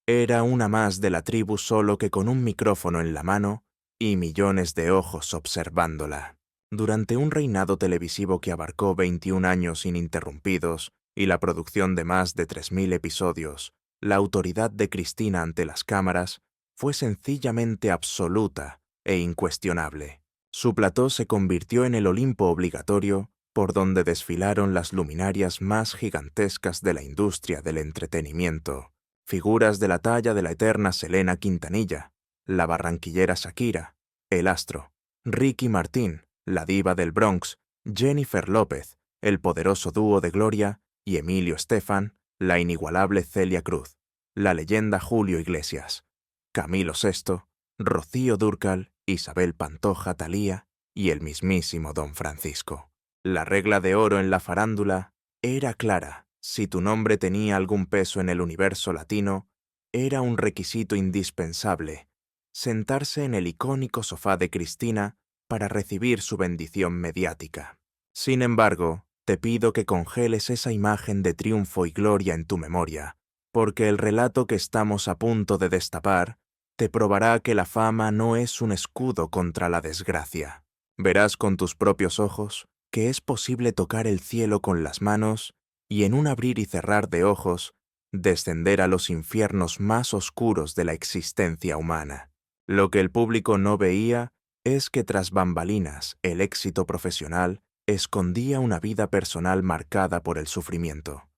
Era una más de la tribu, solo que con un micrófono en la mano y millones de ojos observándola. Durante un reinado televisivo que abarcó 21 años ininterrumpidos y la producción de más de 3.000 episodios, la autoridad de Cristina ante las cámaras fue sencillamente absoluta e incuestionable. Su plató se convirtió en el Olimpo obligatorio por donde desfilaron las luminarias más gigantescas de la industria del entretenimiento. Figuras de la talla de la eterna Selena Quintanilla, la barranquillera Shakira, El Astro, Ricky Martin, la diva del Bronx, Jennifer López, el poderoso dúo de Gloria y Emilio Estefan, la inigualable Celia Cruz, la leyenda Julio Iglesias, Camilo Sesto, Rocío Dúrcal, Isabel Pantoja, Thalía y el mismísimo Don Francisco. La regla de oro en la farándula era clara. Si tu nombre tenía algún peso en el universo latino, era un requisito indispensable sentarse en el icónico sofá de Cristina para recibir su bendición mediática. Sin embargo, te pido que congeles esa imagen de triunfo y gloria en tu memoria, porque el relato que estamos a punto de destapar te probará que la fama no es un escudo contra la desgracia. Verás con tus propios ojos que es posible tocar el cielo con las manos y en un abrir y cerrar de ojos, descender a los infiernos más oscuros de la existencia humana. Lo que el público no veía es que tras bambalinas el éxito profesional escondía una vida personal marcada por el sufrimiento.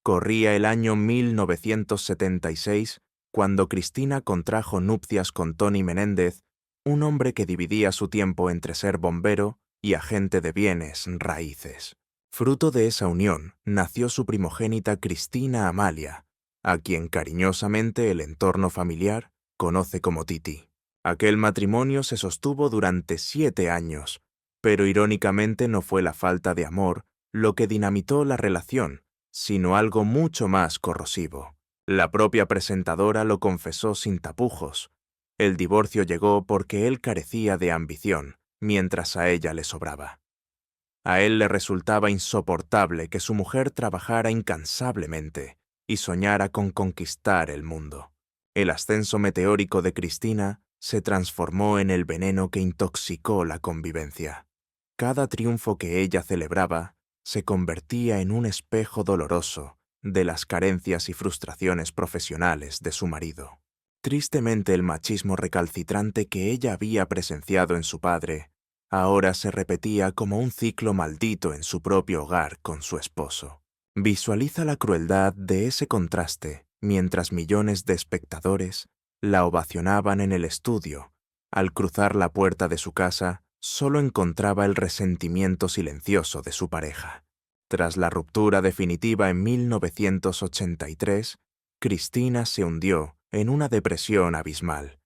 Corría el año 1976 cuando Cristina contrajo nupcias con Tony Menéndez, un hombre que dividía su tiempo entre ser bombero y agente de bienes raíces. Fruto de esa unión nació su primogénita Cristina Amalia, a quien cariñosamente el entorno familiar conoce como Titi. Aquel matrimonio se sostuvo durante 7 años, pero irónicamente no fue la falta de amor lo que dinamitó la relación, sino algo mucho más corrosivo. La propia presentadora lo confesó sin tapujos. El divorcio llegó porque él carecía de ambición, mientras a ella le sobraba. A él le resultaba insoportable que su mujer trabajara incansablemente y soñara con conquistar el mundo. El ascenso meteórico de Cristina se transformó en el veneno que intoxicó la convivencia. Cada triunfo que ella celebraba se convertía en un espejo doloroso de las carencias y frustraciones profesionales de su marido. Tristemente, el machismo recalcitrante que ella había presenciado en su padre ahora se repetía como un ciclo maldito en su propio hogar con su esposo. Visualiza la crueldad de ese contraste mientras millones de espectadores la ovacionaban en el estudio. Al cruzar la puerta de su casa, solo encontraba el resentimiento silencioso de su pareja. Tras la ruptura definitiva en 1983, Cristina se hundió en una depresión abismal.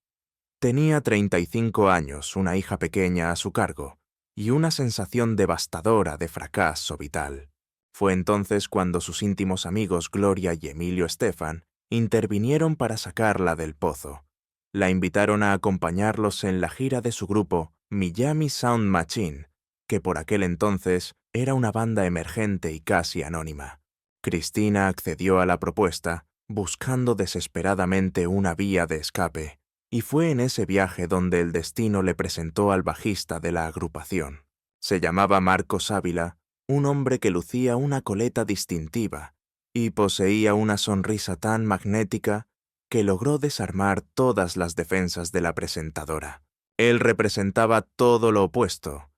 Tenía 35 años, una hija pequeña a su cargo y una sensación devastadora de fracaso vital. Fue entonces cuando sus íntimos amigos Gloria y Emilio Estefan intervinieron para sacarla del pozo. La invitaron a acompañarlos en la gira de su grupo Miami Sound Machine, que por aquel entonces era una banda emergente y casi anónima. Cristina accedió a la propuesta, buscando desesperadamente una vía de escape, y fue en ese viaje donde el destino le presentó al bajista de la agrupación. Se llamaba Marcos Ávila, un hombre que lucía una coleta distintiva y poseía una sonrisa tan magnética que logró desarmar todas las defensas de la presentadora. Él representaba todo lo opuesto.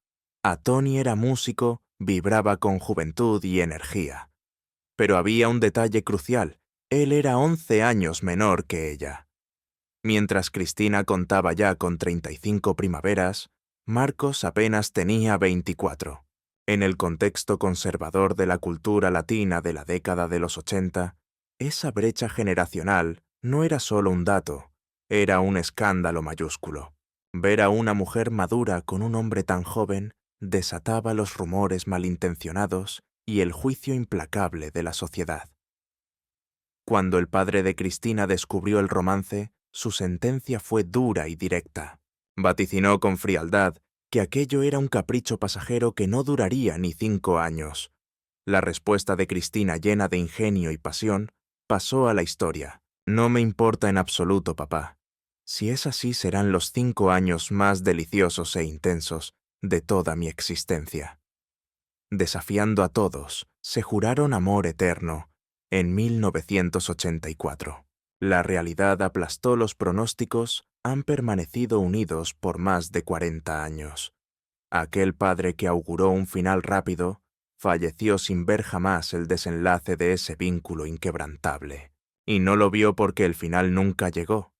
Tony era músico, vibraba con juventud y energía. Pero había un detalle crucial: él era 11 años menor que ella. Mientras Cristina contaba ya con 35 primaveras, Marcos apenas tenía 24. En el contexto conservador de la cultura latina de la década de los 80, esa brecha generacional no era solo un dato, era un escándalo mayúsculo. Ver a una mujer madura con un hombre tan joven desataba los rumores malintencionados y el juicio implacable de la sociedad. Cuando el padre de Cristina descubrió el romance, su sentencia fue dura y directa. Vaticinó con frialdad que aquello era un capricho pasajero que no duraría ni 5 años. La respuesta de Cristina, llena de ingenio y pasión, pasó a la historia. No me importa en absoluto, papá. Si es así, serán los 5 años más deliciosos e intensos de toda mi existencia. Desafiando a todos, se juraron amor eterno en 1984. La realidad aplastó los pronósticos, han permanecido unidos por más de 40 años. Aquel padre que auguró un final rápido, falleció sin ver jamás el desenlace de ese vínculo inquebrantable. Y no lo vio porque el final nunca llegó.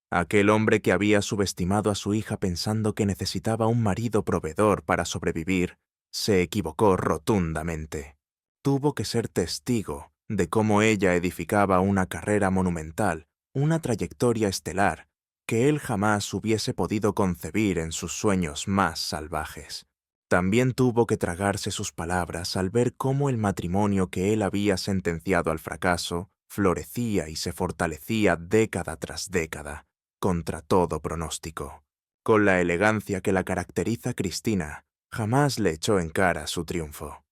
Aquel hombre que había subestimado a su hija pensando que necesitaba un marido proveedor para sobrevivir, se equivocó rotundamente. Tuvo que ser testigo de cómo ella edificaba una carrera monumental, una trayectoria estelar, que él jamás hubiese podido concebir en sus sueños más salvajes. También tuvo que tragarse sus palabras al ver cómo el matrimonio que él había sentenciado al fracaso florecía y se fortalecía década tras década, contra todo pronóstico. Con la elegancia que la caracteriza, Cristina jamás le echó en cara su triunfo.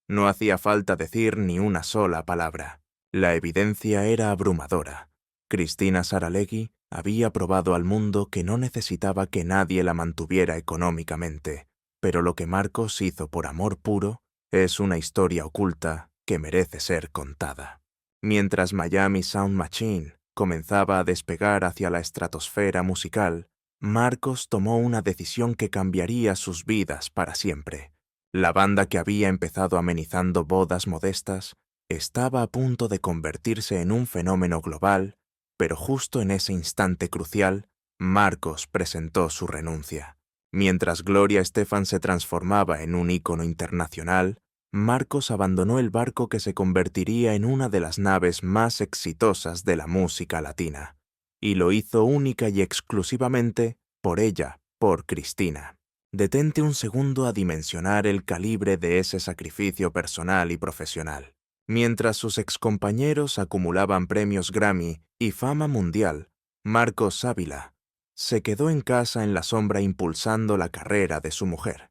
No hacía falta decir ni una sola palabra. La evidencia era abrumadora. Cristina Saralegui había probado al mundo que no necesitaba que nadie la mantuviera económicamente, pero lo que Marcos hizo por amor puro es una historia oculta que merece ser contada. Mientras Miami Sound Machine comenzaba a despegar hacia la estratosfera musical, Marcos tomó una decisión que cambiaría sus vidas para siempre. La banda que había empezado amenizando bodas modestas estaba a punto de convertirse en un fenómeno global, pero justo en ese instante crucial, Marcos presentó su renuncia. Mientras Gloria Estefan se transformaba en un ícono internacional, Marcos abandonó el barco que se convertiría en una de las naves más exitosas de la música latina, y lo hizo única y exclusivamente por ella, por Cristina. Detente un segundo a dimensionar el calibre de ese sacrificio personal y profesional. Mientras sus excompañeros acumulaban premios Grammy y fama mundial, Marcos Ávila se quedó en casa en la sombra impulsando la carrera de su mujer.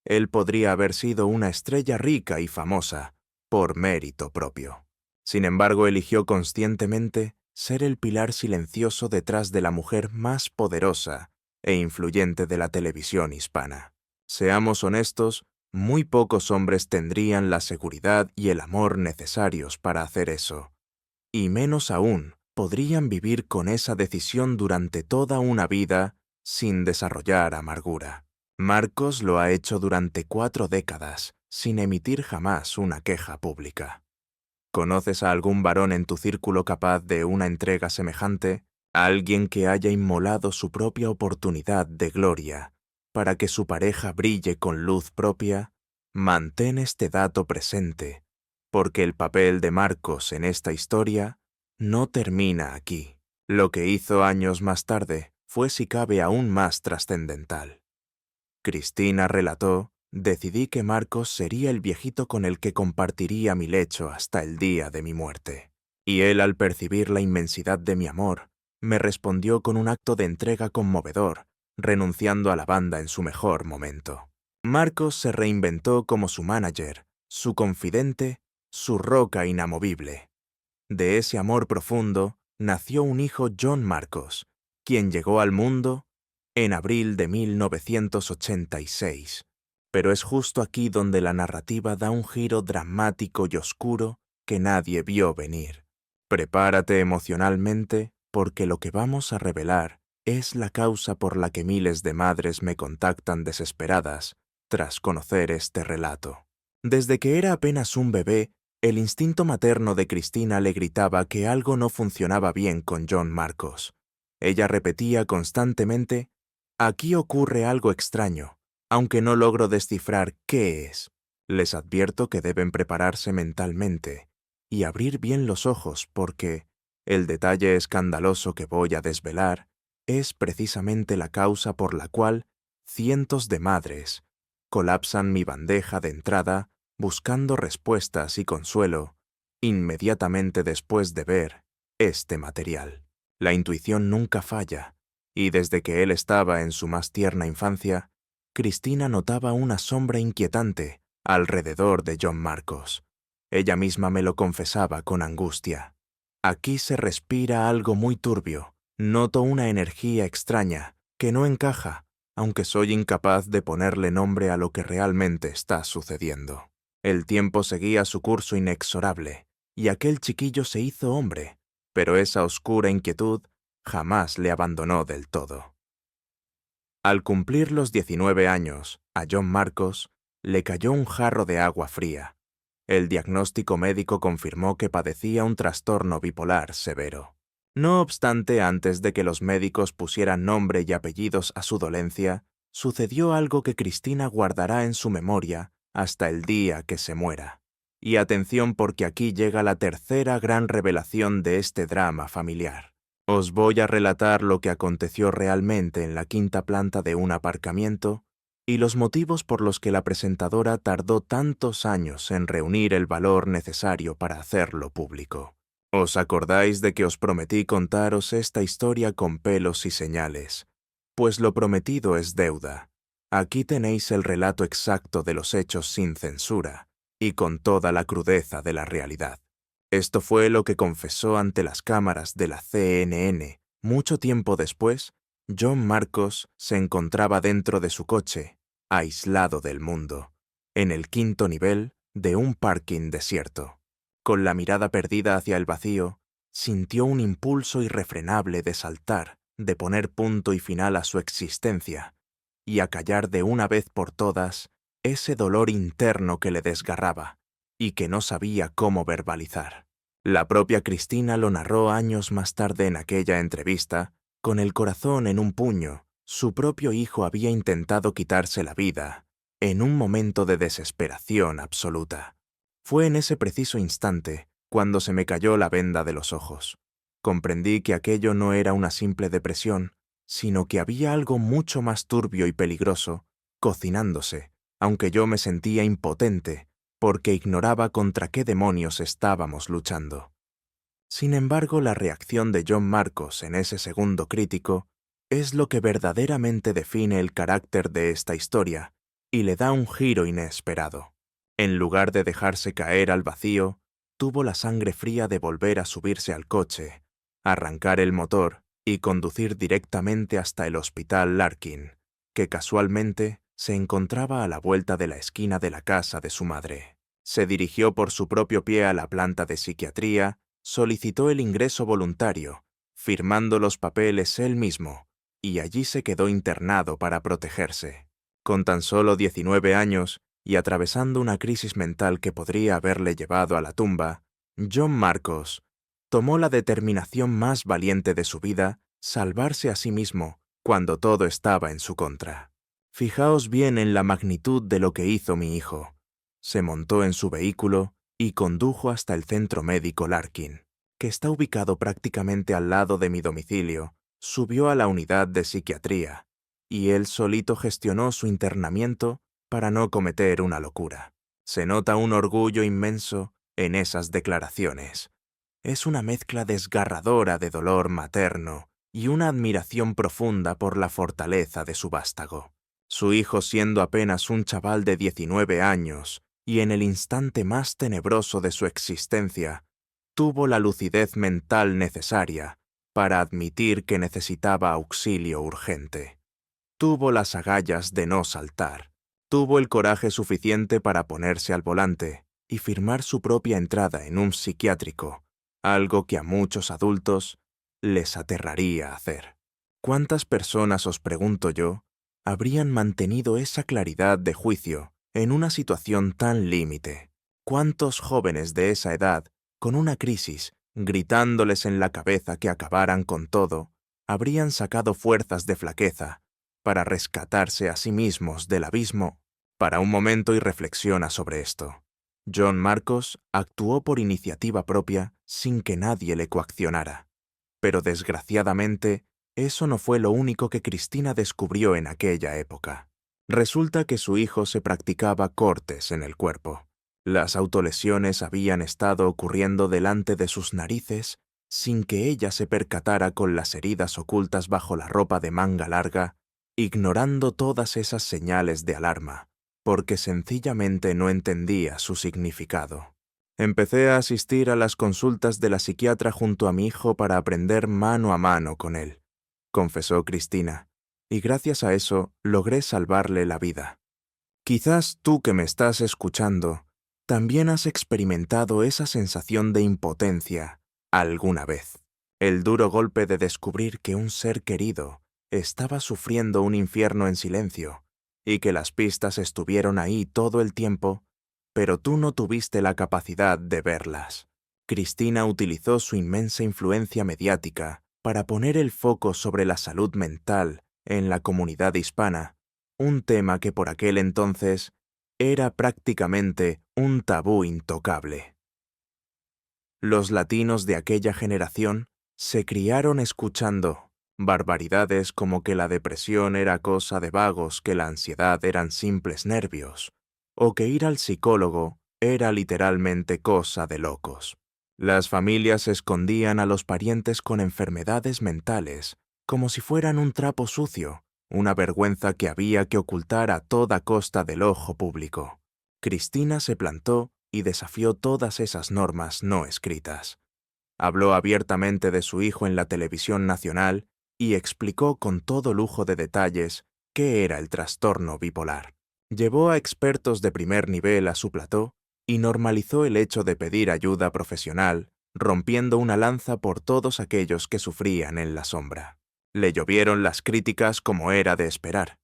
Él podría haber sido una estrella rica y famosa, por mérito propio. Sin embargo, eligió conscientemente ser el pilar silencioso detrás de la mujer más poderosa e influyente de la televisión hispana. Seamos honestos, muy pocos hombres tendrían la seguridad y el amor necesarios para hacer eso. Y menos aún, podrían vivir con esa decisión durante toda una vida sin desarrollar amargura. Marcos lo ha hecho durante 4 décadas, sin emitir jamás una queja pública. ¿Conoces a algún varón en tu círculo capaz de una entrega semejante? Alguien que haya inmolado su propia oportunidad de gloria para que su pareja brille con luz propia. Mantén este dato presente, porque el papel de Marcos en esta historia no termina aquí. Lo que hizo años más tarde fue, si cabe, aún más trascendental. Cristina relató: decidí que Marcos sería el viejito con el que compartiría mi lecho hasta el día de mi muerte. Y él, al percibir la inmensidad de mi amor, me respondió con un acto de entrega conmovedor, renunciando a la banda en su mejor momento. Marcos se reinventó como su manager, su confidente, su roca inamovible. De ese amor profundo nació un hijo, John Marcos, quien llegó al mundo en abril de 1986. Pero es justo aquí donde la narrativa da un giro dramático y oscuro que nadie vio venir. Prepárate emocionalmente, porque lo que vamos a revelar es la causa por la que miles de madres me contactan desesperadas tras conocer este relato. Desde que era apenas un bebé, el instinto materno de Cristina le gritaba que algo no funcionaba bien con John Marcos. Ella repetía constantemente: «Aquí ocurre algo extraño, aunque no logro descifrar qué es». Les advierto que deben prepararse mentalmente y abrir bien los ojos, porque el detalle escandaloso que voy a desvelar es precisamente la causa por la cual cientos de madres colapsan mi bandeja de entrada buscando respuestas y consuelo inmediatamente después de ver este material. La intuición nunca falla, y desde que él estaba en su más tierna infancia, Cristina notaba una sombra inquietante alrededor de John Marcos. Ella misma me lo confesaba con angustia. Aquí se respira algo muy turbio. Noto una energía extraña que no encaja, aunque soy incapaz de ponerle nombre a lo que realmente está sucediendo. El tiempo seguía su curso inexorable, y aquel chiquillo se hizo hombre, pero esa oscura inquietud jamás le abandonó del todo. Al cumplir los 19 años, a John Marcos le cayó un jarro de agua fría. El diagnóstico médico confirmó que padecía un trastorno bipolar severo. No obstante, antes de que los médicos pusieran nombre y apellidos a su dolencia, sucedió algo que Cristina guardará en su memoria hasta el día que se muera. Y atención, porque aquí llega la tercera gran revelación de este drama familiar. Os voy a relatar lo que aconteció realmente en la quinta planta de un aparcamiento y los motivos por los que la presentadora tardó tantos años en reunir el valor necesario para hacerlo público. ¿Os acordáis de que os prometí contaros esta historia con pelos y señales? Pues lo prometido es deuda. Aquí tenéis el relato exacto de los hechos sin censura y con toda la crudeza de la realidad. Esto fue lo que confesó ante las cámaras de la CNN. Mucho tiempo después, John Marcos se encontraba dentro de su coche, aislado del mundo, en el quinto nivel de un parking desierto. Con la mirada perdida hacia el vacío, sintió un impulso irrefrenable de saltar, de poner punto y final a su existencia, y acallar de una vez por todas ese dolor interno que le desgarraba y que no sabía cómo verbalizar. La propia Cristina lo narró años más tarde en aquella entrevista. Con el corazón en un puño, su propio hijo había intentado quitarse la vida, en un momento de desesperación absoluta. Fue en ese preciso instante cuando se me cayó la venda de los ojos. Comprendí que aquello no era una simple depresión, sino que había algo mucho más turbio y peligroso cocinándose, aunque yo me sentía impotente, porque ignoraba contra qué demonios estábamos luchando. Sin embargo, la reacción de John Marcos en ese segundo crítico es lo que verdaderamente define el carácter de esta historia y le da un giro inesperado. En lugar de dejarse caer al vacío, tuvo la sangre fría de volver a subirse al coche, arrancar el motor y conducir directamente hasta el Hospital Larkin, que casualmente se encontraba a la vuelta de la esquina de la casa de su madre. Se dirigió por su propio pie a la planta de psiquiatría, solicitó el ingreso voluntario, firmando los papeles él mismo, y allí se quedó internado para protegerse. Con tan solo 19 años y atravesando una crisis mental que podría haberle llevado a la tumba, John Marcos tomó la determinación más valiente de su vida: salvarse a sí mismo cuando todo estaba en su contra. Fijaos bien en la magnitud de lo que hizo mi hijo. Se montó en su vehículo y condujo hasta el centro médico Larkin, que está ubicado prácticamente al lado de mi domicilio. Subió a la unidad de psiquiatría, y él solito gestionó su internamiento para no cometer una locura. Se nota un orgullo inmenso en esas declaraciones. Es una mezcla desgarradora de dolor materno y una admiración profunda por la fortaleza de su vástago. Su hijo siendo apenas un chaval de 19 años y en el instante más tenebroso de su existencia, tuvo la lucidez mental necesaria para admitir que necesitaba auxilio urgente. Tuvo las agallas de no saltar. Tuvo el coraje suficiente para ponerse al volante y firmar su propia entrada en un psiquiátrico, algo que a muchos adultos les aterraría hacer. ¿Cuántas personas, os pregunto yo, habrían mantenido esa claridad de juicio en una situación tan límite? ¿Cuántos jóvenes de esa edad, con una crisis, gritándoles en la cabeza que acabaran con todo, habrían sacado fuerzas de flaqueza para rescatarse a sí mismos del abismo? Para un momento y reflexiona sobre esto. John Marcos actuó por iniciativa propia sin que nadie le coaccionara. Pero desgraciadamente, eso no fue lo único que Cristina descubrió en aquella época. Resulta que su hijo se practicaba cortes en el cuerpo. Las autolesiones habían estado ocurriendo delante de sus narices sin que ella se percatara, con las heridas ocultas bajo la ropa de manga larga, ignorando todas esas señales de alarma, porque sencillamente no entendía su significado. Empecé a asistir a las consultas de la psiquiatra junto a mi hijo para aprender mano a mano con él, confesó Cristina, y gracias a eso logré salvarle la vida. Quizás tú que me estás escuchando también has experimentado esa sensación de impotencia alguna vez. El duro golpe de descubrir que un ser querido estaba sufriendo un infierno en silencio y que las pistas estuvieron ahí todo el tiempo, pero tú no tuviste la capacidad de verlas. Cristina utilizó su inmensa influencia mediática para poner el foco sobre la salud mental en la comunidad hispana, un tema que por aquel entonces era prácticamente un tabú intocable. Los latinos de aquella generación se criaron escuchando barbaridades como que la depresión era cosa de vagos, que la ansiedad eran simples nervios, o que ir al psicólogo era literalmente cosa de locos. Las familias escondían a los parientes con enfermedades mentales como si fueran un trapo sucio, una vergüenza que había que ocultar a toda costa del ojo público. Cristina se plantó y desafió todas esas normas no escritas. Habló abiertamente de su hijo en la televisión nacional y explicó con todo lujo de detalles qué era el trastorno bipolar. Llevó a expertos de primer nivel a su plató y normalizó el hecho de pedir ayuda profesional, rompiendo una lanza por todos aquellos que sufrían en la sombra. Le llovieron las críticas como era de esperar.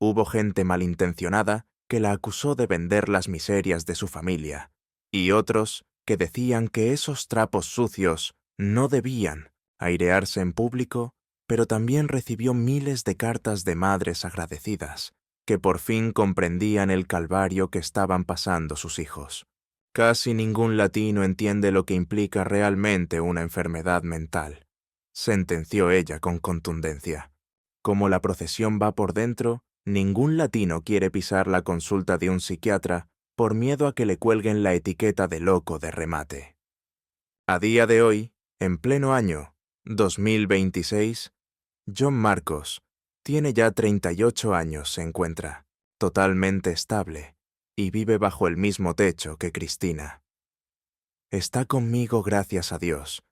Hubo gente malintencionada que la acusó de vender las miserias de su familia, y otros que decían que esos trapos sucios no debían airearse en público, pero también recibió miles de cartas de madres agradecidas, que por fin comprendían el calvario que estaban pasando sus hijos. Casi ningún latino entiende lo que implica realmente una enfermedad mental, sentenció ella con contundencia. Como la procesión va por dentro, ningún latino quiere pisar la consulta de un psiquiatra por miedo a que le cuelguen la etiqueta de loco de remate. A día de hoy, en pleno año 2026, John Marcos tiene ya 38 años, se encuentra totalmente estable y vive bajo el mismo techo que Cristina. Está conmigo, gracias a Dios.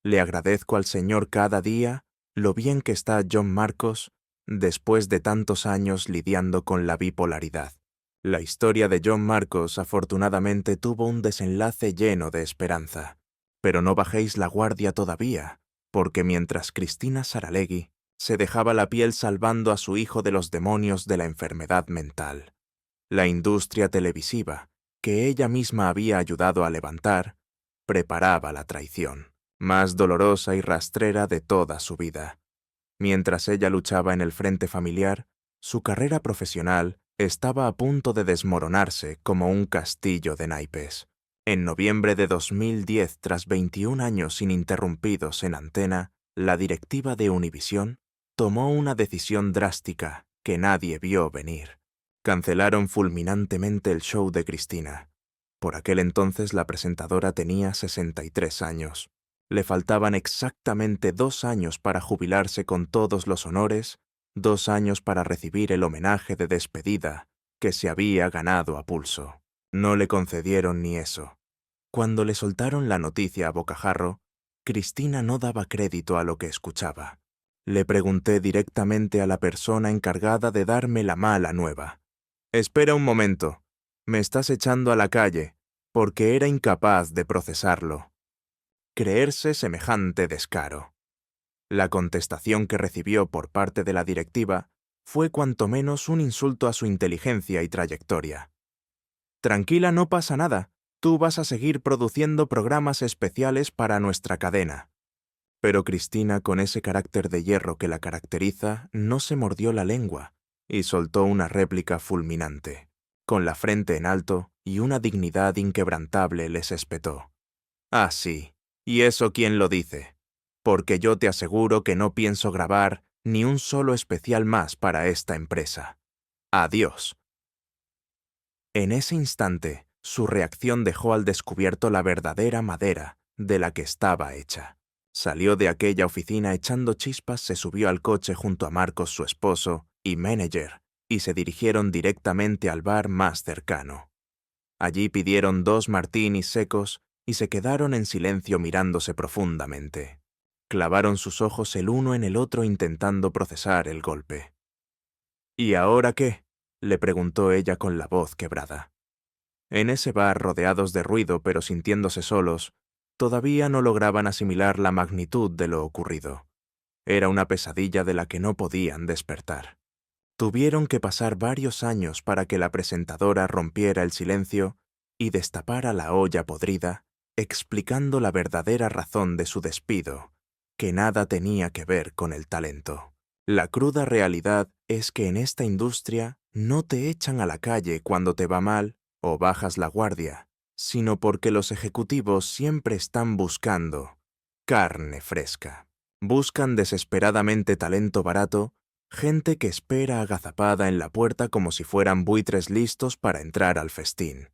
Le agradezco al Señor cada día lo bien que está John Marcos después de tantos años lidiando con la bipolaridad. La historia de John Marcos afortunadamente tuvo un desenlace lleno de esperanza. Pero no bajéis la guardia todavía, porque mientras Cristina Saralegui se dejaba la piel salvando a su hijo de los demonios de la enfermedad mental, la industria televisiva, que ella misma había ayudado a levantar, preparaba la traición, más dolorosa y rastrera de toda su vida. Mientras ella luchaba en el frente familiar, su carrera profesional estaba a punto de desmoronarse como un castillo de naipes. En noviembre de 2010, tras 21 años ininterrumpidos en antena, la directiva de Univisión tomó una decisión drástica que nadie vio venir. Cancelaron fulminantemente el show de Cristina. Por aquel entonces la presentadora tenía 63 años. Le faltaban exactamente 2 años para jubilarse con todos los honores, 2 años para recibir el homenaje de despedida que se había ganado a pulso. No le concedieron ni eso. Cuando le soltaron la noticia a bocajarro, Cristina no daba crédito a lo que escuchaba. Le pregunté directamente a la persona encargada de darme la mala nueva. «Espera un momento. Me estás echando a la calle», porque era incapaz de procesarlo. Creerse semejante descaro. La contestación que recibió por parte de la directiva fue cuanto menos un insulto a su inteligencia y trayectoria. «Tranquila, no pasa nada. Tú vas a seguir produciendo programas especiales para nuestra cadena». Pero Cristina, con ese carácter de hierro que la caracteriza, no se mordió la lengua y soltó una réplica fulminante. Con la frente en alto y una dignidad inquebrantable les espetó. «Ah, sí. ¿Y eso quién lo dice? Porque yo te aseguro que no pienso grabar ni un solo especial más para esta empresa. Adiós». En ese instante, su reacción dejó al descubierto la verdadera madera de la que estaba hecha. Salió de aquella oficina echando chispas, se subió al coche junto a Marcos, su esposo, y manager, y se dirigieron directamente al bar más cercano. Allí pidieron 2 martinis secos y se quedaron en silencio mirándose profundamente. Clavaron sus ojos el uno en el otro intentando procesar el golpe. «¿Y ahora qué?», le preguntó ella con la voz quebrada. En ese bar, rodeados de ruido pero sintiéndose solos, todavía no lograban asimilar la magnitud de lo ocurrido. Era una pesadilla de la que no podían despertar. Tuvieron que pasar varios años para que la presentadora rompiera el silencio y destapara la olla podrida, explicando la verdadera razón de su despido, que nada tenía que ver con el talento. La cruda realidad es que en esta industria no te echan a la calle cuando te va mal o bajas la guardia, sino porque los ejecutivos siempre están buscando carne fresca. Buscan desesperadamente talento barato, gente que espera agazapada en la puerta como si fueran buitres listos para entrar al festín.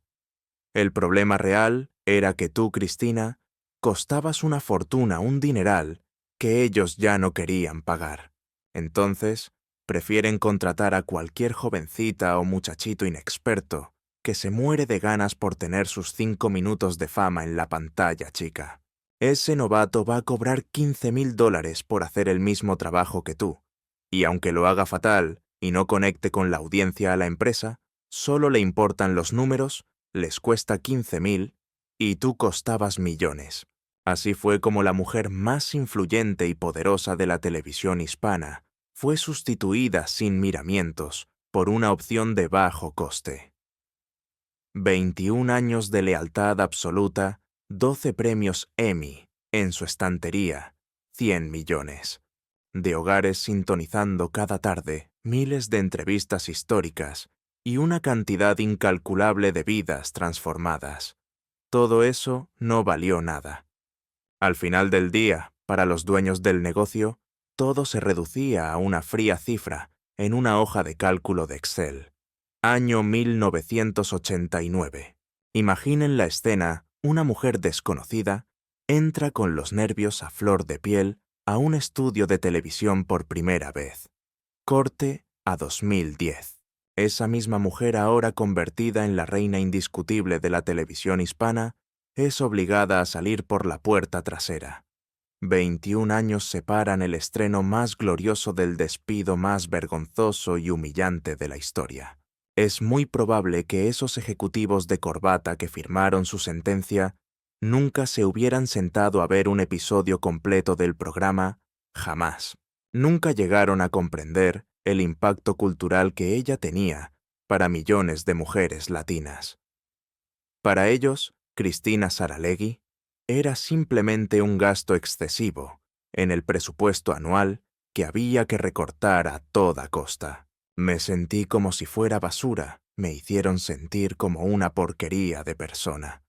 El problema real era que tú, Cristina, costabas una fortuna, un dineral, que ellos ya no querían pagar. Entonces, prefieren contratar a cualquier jovencita o muchachito inexperto que se muere de ganas por tener sus 5 minutos de fama en la pantalla chica. Ese novato va a cobrar $15,000 por hacer el mismo trabajo que tú, y aunque lo haga fatal y no conecte con la audiencia a la empresa, solo le importan los números, les cuesta 15,000 y tú costabas millones. Así fue como la mujer más influyente y poderosa de la televisión hispana fue sustituida sin miramientos por una opción de bajo coste. 21 años de lealtad absoluta, 12 premios Emmy en su estantería, 100 millones. De hogares sintonizando cada tarde, miles de entrevistas históricas y una cantidad incalculable de vidas transformadas. Todo eso no valió nada. Al final del día, para los dueños del negocio, todo se reducía a una fría cifra en una hoja de cálculo de Excel. Año 1989. Imaginen la escena: una mujer desconocida entra con los nervios a flor de piel a un estudio de televisión por primera vez. Corte a 2010. Esa misma mujer, ahora convertida en la reina indiscutible de la televisión hispana, es obligada a salir por la puerta trasera. 21 años separan el estreno más glorioso del despido más vergonzoso y humillante de la historia. Es muy probable que esos ejecutivos de corbata que firmaron su sentencia nunca se hubieran sentado a ver un episodio completo del programa, jamás. Nunca llegaron a comprender el impacto cultural que ella tenía para millones de mujeres latinas. Para ellos, Cristina Saralegui era simplemente un gasto excesivo en el presupuesto anual que había que recortar a toda costa. Me sentí como si fuera basura, me hicieron sentir como una porquería de persona,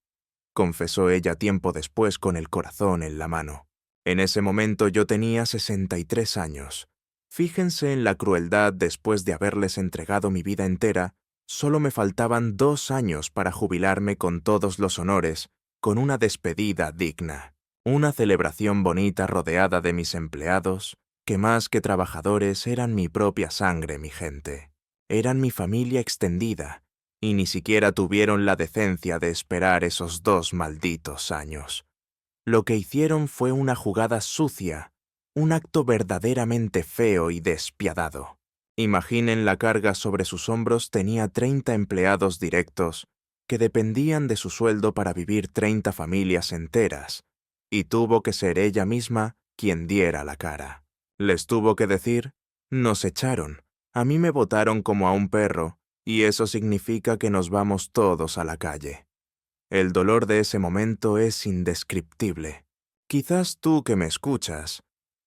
confesó ella tiempo después con el corazón en la mano. En ese momento yo tenía 63 años. Fíjense en la crueldad: después de haberles entregado mi vida entera, solo me faltaban 2 años para jubilarme con todos los honores, con una despedida digna, una celebración bonita rodeada de mis empleados, que más que trabajadores eran mi propia sangre, mi gente. Eran mi familia extendida, y ni siquiera tuvieron la decencia de esperar esos 2 malditos años. Lo que hicieron fue una jugada sucia, un acto verdaderamente feo y despiadado. Imaginen la carga sobre sus hombros. Tenía 30 empleados directos que dependían de su sueldo para vivir 30 familias enteras, y tuvo que ser ella misma quien diera la cara. Les tuvo que decir: nos echaron, a mí me botaron como a un perro, y eso significa que nos vamos todos a la calle. El dolor de ese momento es indescriptible. Quizás tú que me escuchas,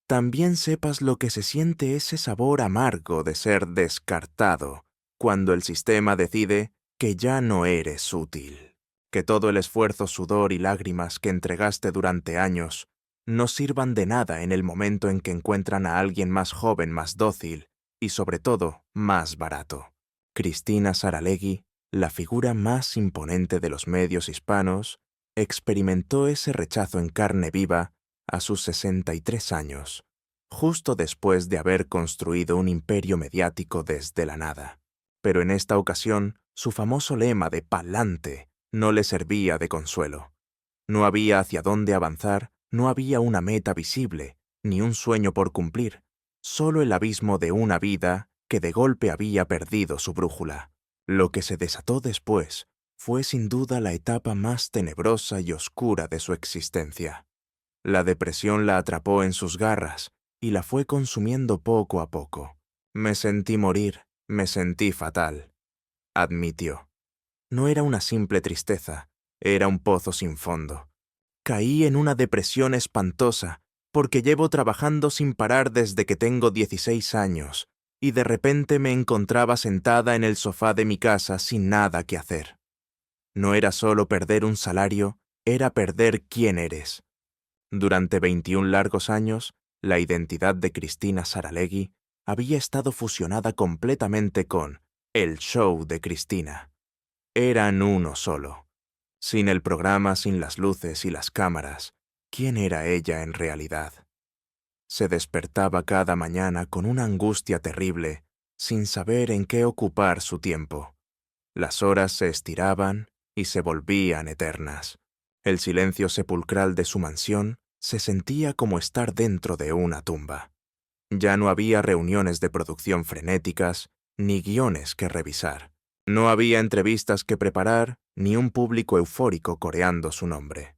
también sepas lo que se siente ese sabor amargo de ser descartado cuando el sistema decide que ya no eres útil, que todo el esfuerzo, sudor y lágrimas que entregaste durante años no sirvan de nada en el momento en que encuentran a alguien más joven, más dócil y, sobre todo, más barato. Cristina Saralegui, la figura más imponente de los medios hispanos, experimentó ese rechazo en carne viva a sus 63 años, justo después de haber construido un imperio mediático desde la nada. Pero en esta ocasión, su famoso lema de «pa'lante» no le servía de consuelo. No había hacia dónde avanzar, no había una meta visible, ni un sueño por cumplir, solo el abismo de una vida que de golpe había perdido su brújula. Lo que se desató después fue sin duda la etapa más tenebrosa y oscura de su existencia. La depresión la atrapó en sus garras y la fue consumiendo poco a poco. Me sentí morir, me sentí fatal, admitió. No era una simple tristeza, era un pozo sin fondo. Caí en una depresión espantosa porque llevo trabajando sin parar desde que tengo 16 años y de repente me encontraba sentada en el sofá de mi casa sin nada que hacer. No era solo perder un salario, era perder quién eres. Durante 21 largos años, la identidad de Cristina Saralegui había estado fusionada completamente con el show de Cristina. Eran uno solo. Sin el programa, sin las luces y las cámaras, ¿quién era ella en realidad? Se despertaba cada mañana con una angustia terrible, sin saber en qué ocupar su tiempo. Las horas se estiraban y se volvían eternas. El silencio sepulcral de su mansión se sentía como estar dentro de una tumba. Ya no había reuniones de producción frenéticas, ni guiones que revisar. No había entrevistas que preparar, ni un público eufórico coreando su nombre.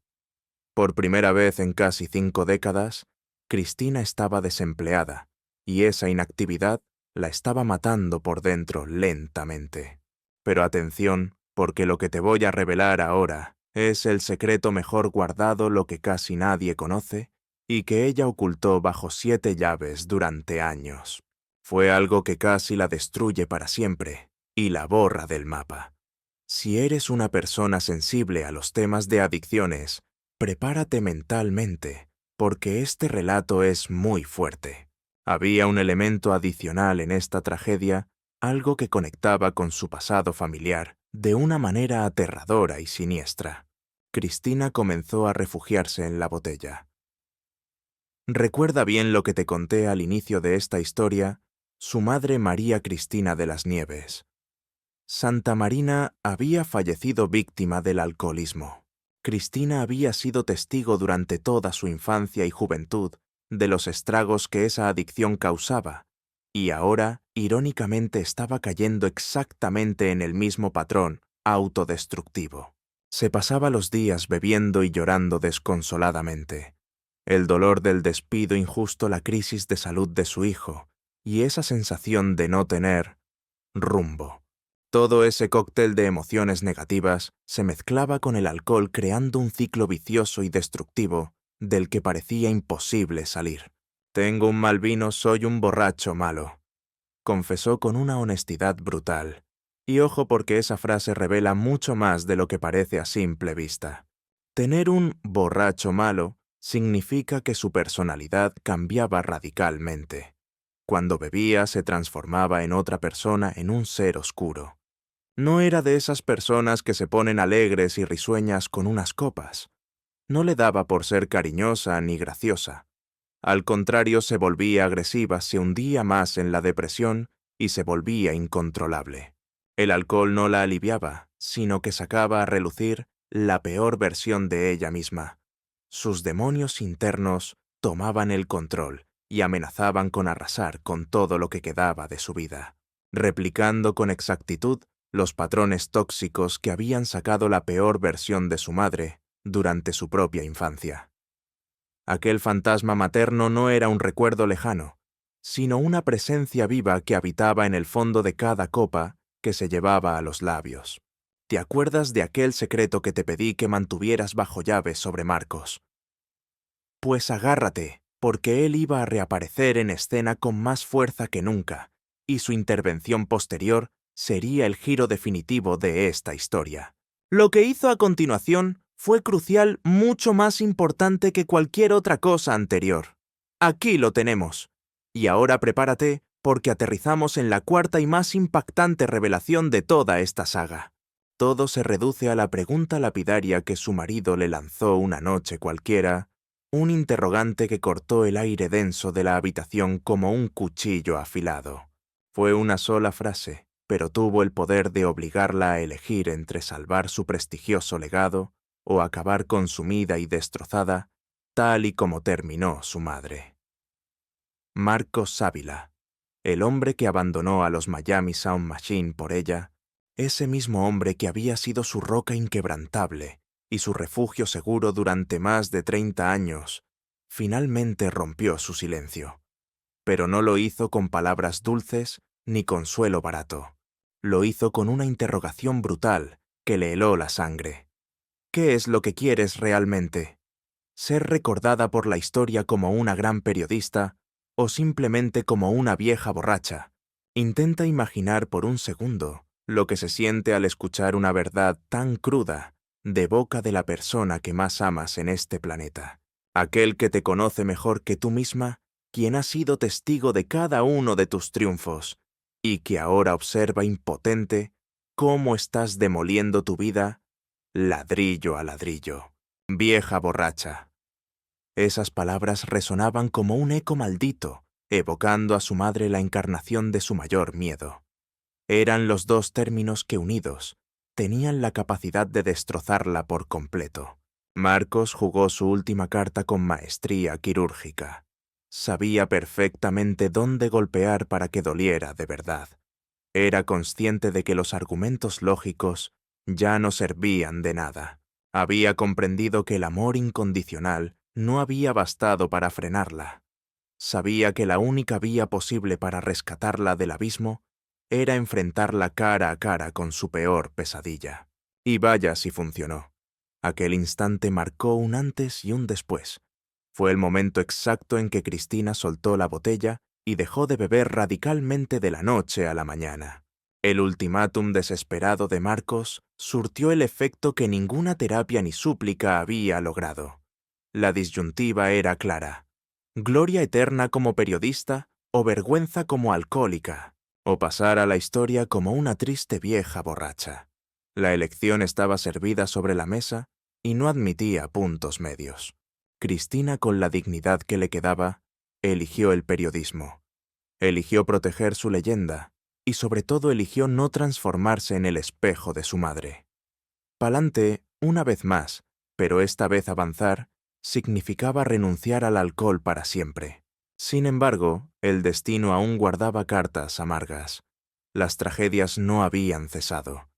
Por primera vez en casi 5 décadas, Cristina estaba desempleada, y esa inactividad la estaba matando por dentro lentamente. Pero atención, porque lo que te voy a revelar ahora es el secreto mejor guardado, lo que casi nadie conoce, y que ella ocultó bajo 7 llaves durante años. Fue algo que casi la destruye para siempre y la borra del mapa. Si eres una persona sensible a los temas de adicciones, prepárate mentalmente, porque este relato es muy fuerte. Había un elemento adicional en esta tragedia, algo que conectaba con su pasado familiar de una manera aterradora y siniestra. Cristina comenzó a refugiarse en la botella. Recuerda bien lo que te conté al inicio de esta historia, su madre María Cristina de las Nieves. Santa Marina había fallecido víctima del alcoholismo. Cristina había sido testigo durante toda su infancia y juventud de los estragos que esa adicción causaba, y ahora, irónicamente, estaba cayendo exactamente en el mismo patrón autodestructivo. Se pasaba los días bebiendo y llorando desconsoladamente. El dolor del despido injusto, la crisis de salud de su hijo, y esa sensación de no tener rumbo. Todo ese cóctel de emociones negativas se mezclaba con el alcohol, creando un ciclo vicioso y destructivo del que parecía imposible salir. «Tengo un mal vino, soy un borracho malo», confesó con una honestidad brutal. Y ojo, porque esa frase revela mucho más de lo que parece a simple vista. Tener un borracho malo significa que su personalidad cambiaba radicalmente. Cuando bebía se transformaba en otra persona, en un ser oscuro. No era de esas personas que se ponen alegres y risueñas con unas copas. No le daba por ser cariñosa ni graciosa. Al contrario, se volvía agresiva, se hundía más en la depresión y se volvía incontrolable. El alcohol no la aliviaba, sino que sacaba a relucir la peor versión de ella misma. Sus demonios internos tomaban el control y amenazaban con arrasar con todo lo que quedaba de su vida, replicando con exactitud los patrones tóxicos que habían sacado la peor versión de su madre durante su propia infancia. Aquel fantasma materno no era un recuerdo lejano, sino una presencia viva que habitaba en el fondo de cada copa que se llevaba a los labios. ¿Te acuerdas de aquel secreto que te pedí que mantuvieras bajo llave sobre Marcos? Pues agárrate, porque él iba a reaparecer en escena con más fuerza que nunca, y su intervención posterior sería el giro definitivo de esta historia. Lo que hizo a continuación fue crucial, mucho más importante que cualquier otra cosa anterior. Aquí lo tenemos. Y ahora prepárate, porque aterrizamos en la cuarta y más impactante revelación de toda esta saga. Todo se reduce a la pregunta lapidaria que su marido le lanzó una noche cualquiera, un interrogante que cortó el aire denso de la habitación como un cuchillo afilado. Fue una sola frase, pero tuvo el poder de obligarla a elegir entre salvar su prestigioso legado o acabar consumida y destrozada, tal y como terminó su madre. Marcos Sávila, el hombre que abandonó a los Miami Sound Machine por ella, ese mismo hombre que había sido su roca inquebrantable y su refugio seguro durante más de 30 años, finalmente rompió su silencio. Pero no lo hizo con palabras dulces ni consuelo barato. Lo hizo con una interrogación brutal que le heló la sangre. ¿Qué es lo que quieres realmente? ¿Ser recordada por la historia como una gran periodista o simplemente como una vieja borracha? Intenta imaginar por un segundo lo que se siente al escuchar una verdad tan cruda de boca de la persona que más amas en este planeta. Aquel que te conoce mejor que tú misma, quien ha sido testigo de cada uno de tus triunfos y que ahora observa impotente cómo estás demoliendo tu vida ladrillo a ladrillo. Vieja borracha. Esas palabras resonaban como un eco maldito, evocando a su madre la encarnación de su mayor miedo. Eran los dos términos que unidos tenían la capacidad de destrozarla por completo. Marcos jugó su última carta con maestría quirúrgica. Sabía perfectamente dónde golpear para que doliera de verdad. Era consciente de que los argumentos lógicos ya no servían de nada. Había comprendido que el amor incondicional no había bastado para frenarla. Sabía que la única vía posible para rescatarla del abismo era enfrentarla cara a cara con su peor pesadilla. Y vaya si funcionó. Aquel instante marcó un antes y un después. Fue el momento exacto en que Cristina soltó la botella y dejó de beber radicalmente de la noche a la mañana. El ultimátum desesperado de Marcos surtió el efecto que ninguna terapia ni súplica había logrado. La disyuntiva era clara: gloria eterna como periodista o vergüenza como alcohólica, o pasar a la historia como una triste vieja borracha. La elección estaba servida sobre la mesa y no admitía puntos medios. Cristina, con la dignidad que le quedaba, eligió el periodismo. Eligió proteger su leyenda y sobre todo eligió no transformarse en el espejo de su madre. Pa'lante, una vez más, pero esta vez avanzar significaba renunciar al alcohol para siempre. Sin embargo, el destino aún guardaba cartas amargas. Las tragedias no habían cesado.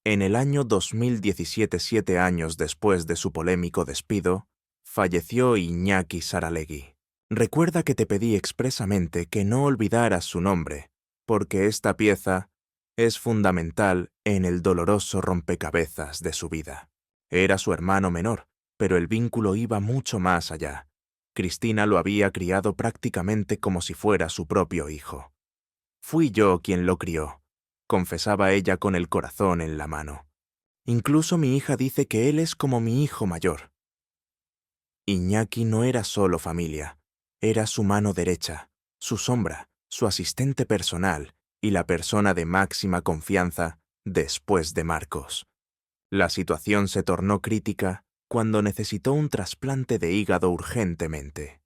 En el año 2017, 7 años después de su polémico despido, falleció Iñaki Saralegui. Recuerda que te pedí expresamente que no olvidaras su nombre, porque esta pieza es fundamental en el doloroso rompecabezas de su vida. Era su hermano menor, pero el vínculo iba mucho más allá. Cristina lo había criado prácticamente como si fuera su propio hijo. Fui yo quien lo crió, confesaba ella con el corazón en la mano. Incluso mi hija dice que él es como mi hijo mayor. Iñaki no era solo familia, era su mano derecha, su sombra, su asistente personal y la persona de máxima confianza después de Marcos. La situación se tornó crítica cuando necesitó un trasplante de hígado urgentemente.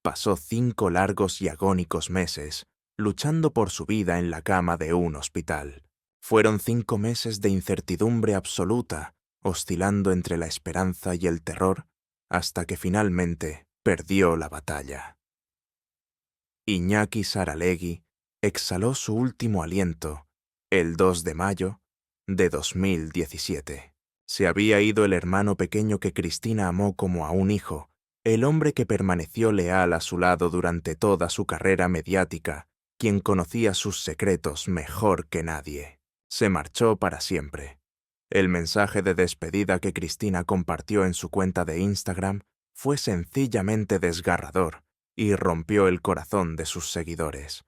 pasó 5 largos y agónicos meses luchando por su vida en la cama de un hospital. Fueron 5 meses de incertidumbre absoluta, oscilando entre la esperanza y el terror, hasta que finalmente perdió la batalla. Iñaki Saralegui exhaló su último aliento el 2 de mayo de 2017. Se había ido el hermano pequeño que Cristina amó como a un hijo, el hombre que permaneció leal a su lado durante toda su carrera mediática, quien conocía sus secretos mejor que nadie. Se marchó para siempre. El mensaje de despedida que Cristina compartió en su cuenta de Instagram fue sencillamente desgarrador y rompió el corazón de sus seguidores.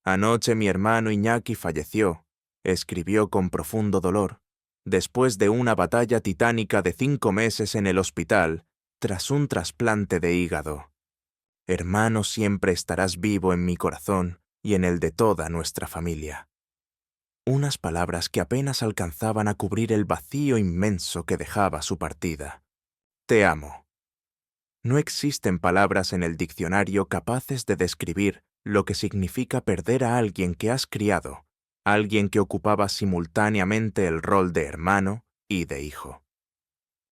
«Anoche mi hermano Iñaki falleció», escribió con profundo dolor, después de una batalla titánica de 5 meses en el hospital tras un trasplante de hígado. «Hermano, siempre estarás vivo en mi corazón y en el de toda nuestra familia». Unas palabras que apenas alcanzaban a cubrir el vacío inmenso que dejaba su partida. «Te amo». No existen palabras en el diccionario capaces de describir lo que significa perder a alguien que has criado, alguien que ocupaba simultáneamente el rol de hermano y de hijo.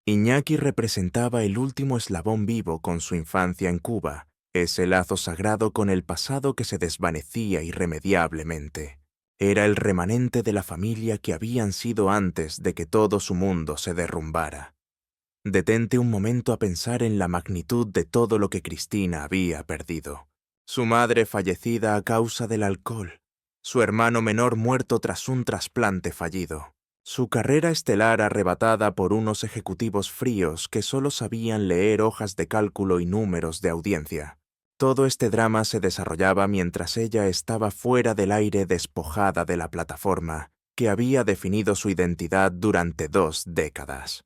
Iñaki representaba el último eslabón vivo con su infancia en Cuba, ese lazo sagrado con el pasado que se desvanecía irremediablemente. Era el remanente de la familia que habían sido antes de que todo su mundo se derrumbara. Detente un momento a pensar en la magnitud de todo lo que Cristina había perdido. Su madre fallecida a causa del alcohol, su hermano menor muerto tras un trasplante fallido, su carrera estelar arrebatada por unos ejecutivos fríos que solo sabían leer hojas de cálculo y números de audiencia. Todo este drama se desarrollaba mientras ella estaba fuera del aire, despojada de la plataforma que había definido su identidad durante 2 décadas.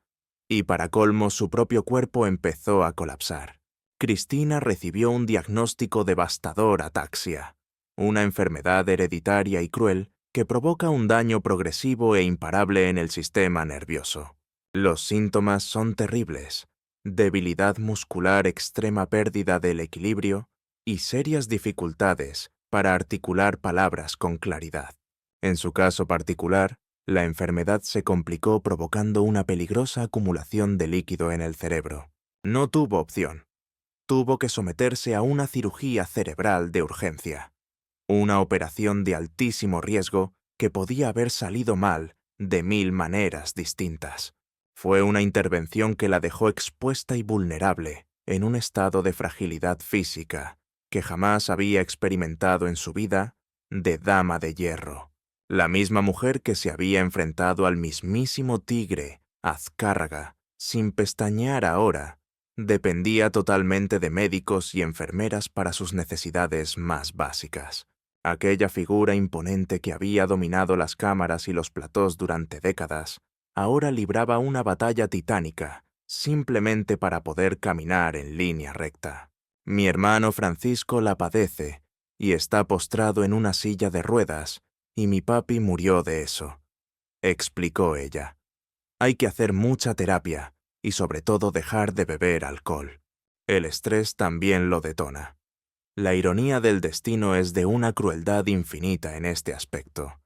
Y para colmo, su propio cuerpo empezó a colapsar. Cristina recibió un diagnóstico devastador: ataxia, una enfermedad hereditaria y cruel que provoca un daño progresivo e imparable en el sistema nervioso. Los síntomas son terribles: debilidad muscular, extrema pérdida del equilibrio y serias dificultades para articular palabras con claridad. En su caso particular, la enfermedad se complicó provocando una peligrosa acumulación de líquido en el cerebro. No tuvo opción. Tuvo que someterse a una cirugía cerebral de urgencia. Una operación de altísimo riesgo que podía haber salido mal de 1000 maneras distintas. Fue una intervención que la dejó expuesta y vulnerable en un estado de fragilidad física que jamás había experimentado en su vida de dama de hierro. La misma mujer que se había enfrentado al mismísimo tigre, Azcárraga, sin pestañear ahora, dependía totalmente de médicos y enfermeras para sus necesidades más básicas. Aquella figura imponente que había dominado las cámaras y los platós durante décadas, ahora libraba una batalla titánica, simplemente para poder caminar en línea recta. Mi hermano Francisco la padece y está postrado en una silla de ruedas, y mi papi murió de eso, explicó ella. Hay que hacer mucha terapia y sobre todo dejar de beber alcohol. El estrés también lo detona. La ironía del destino es de una crueldad infinita en este aspecto.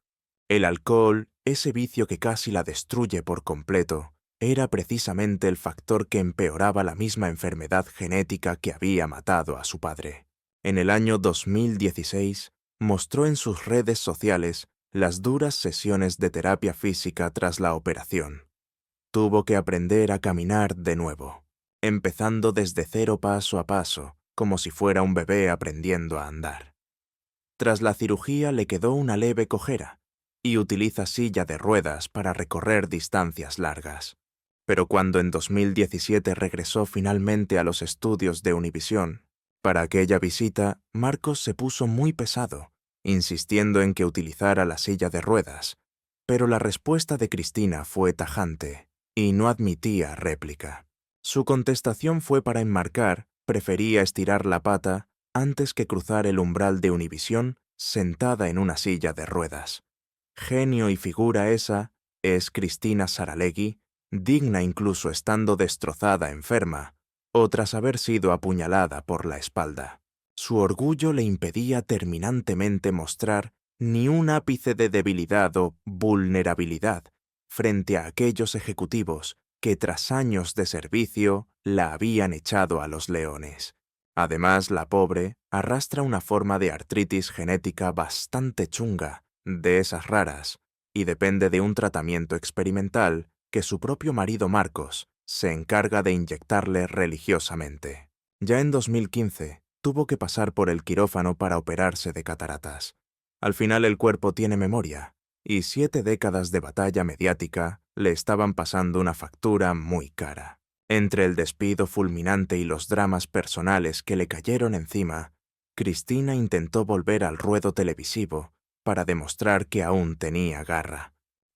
El alcohol, ese vicio que casi la destruye por completo, era precisamente el factor que empeoraba la misma enfermedad genética que había matado a su padre. En el año 2016, mostró en sus redes sociales las duras sesiones de terapia física tras la operación. Tuvo que aprender a caminar de nuevo, empezando desde cero paso a paso, como si fuera un bebé aprendiendo a andar. Tras la cirugía le quedó una leve cojera y utiliza silla de ruedas para recorrer distancias largas. Pero cuando en 2017 regresó finalmente a los estudios de Univisión, para aquella visita, Marcos se puso muy pesado, insistiendo en que utilizara la silla de ruedas, pero la respuesta de Cristina fue tajante y no admitía réplica. Su contestación fue para enmarcar: prefería estirar la pata antes que cruzar el umbral de Univisión sentada en una silla de ruedas. Genio y figura esa es Cristina Saralegui, digna incluso estando destrozada, enferma, o tras haber sido apuñalada por la espalda. Su orgullo le impedía terminantemente mostrar ni un ápice de debilidad o vulnerabilidad frente a aquellos ejecutivos que tras años de servicio la habían echado a los leones. Además, la pobre arrastra una forma de artritis genética bastante chunga, de esas raras, y depende de un tratamiento experimental que su propio marido Marcos se encarga de inyectarle religiosamente. Ya en 2015, tuvo que pasar por el quirófano para operarse de cataratas. Al final el cuerpo tiene memoria, y 7 décadas de batalla mediática le estaban pasando una factura muy cara. Entre el despido fulminante y los dramas personales que le cayeron encima, Cristina intentó volver al ruedo televisivo para demostrar que aún tenía garra.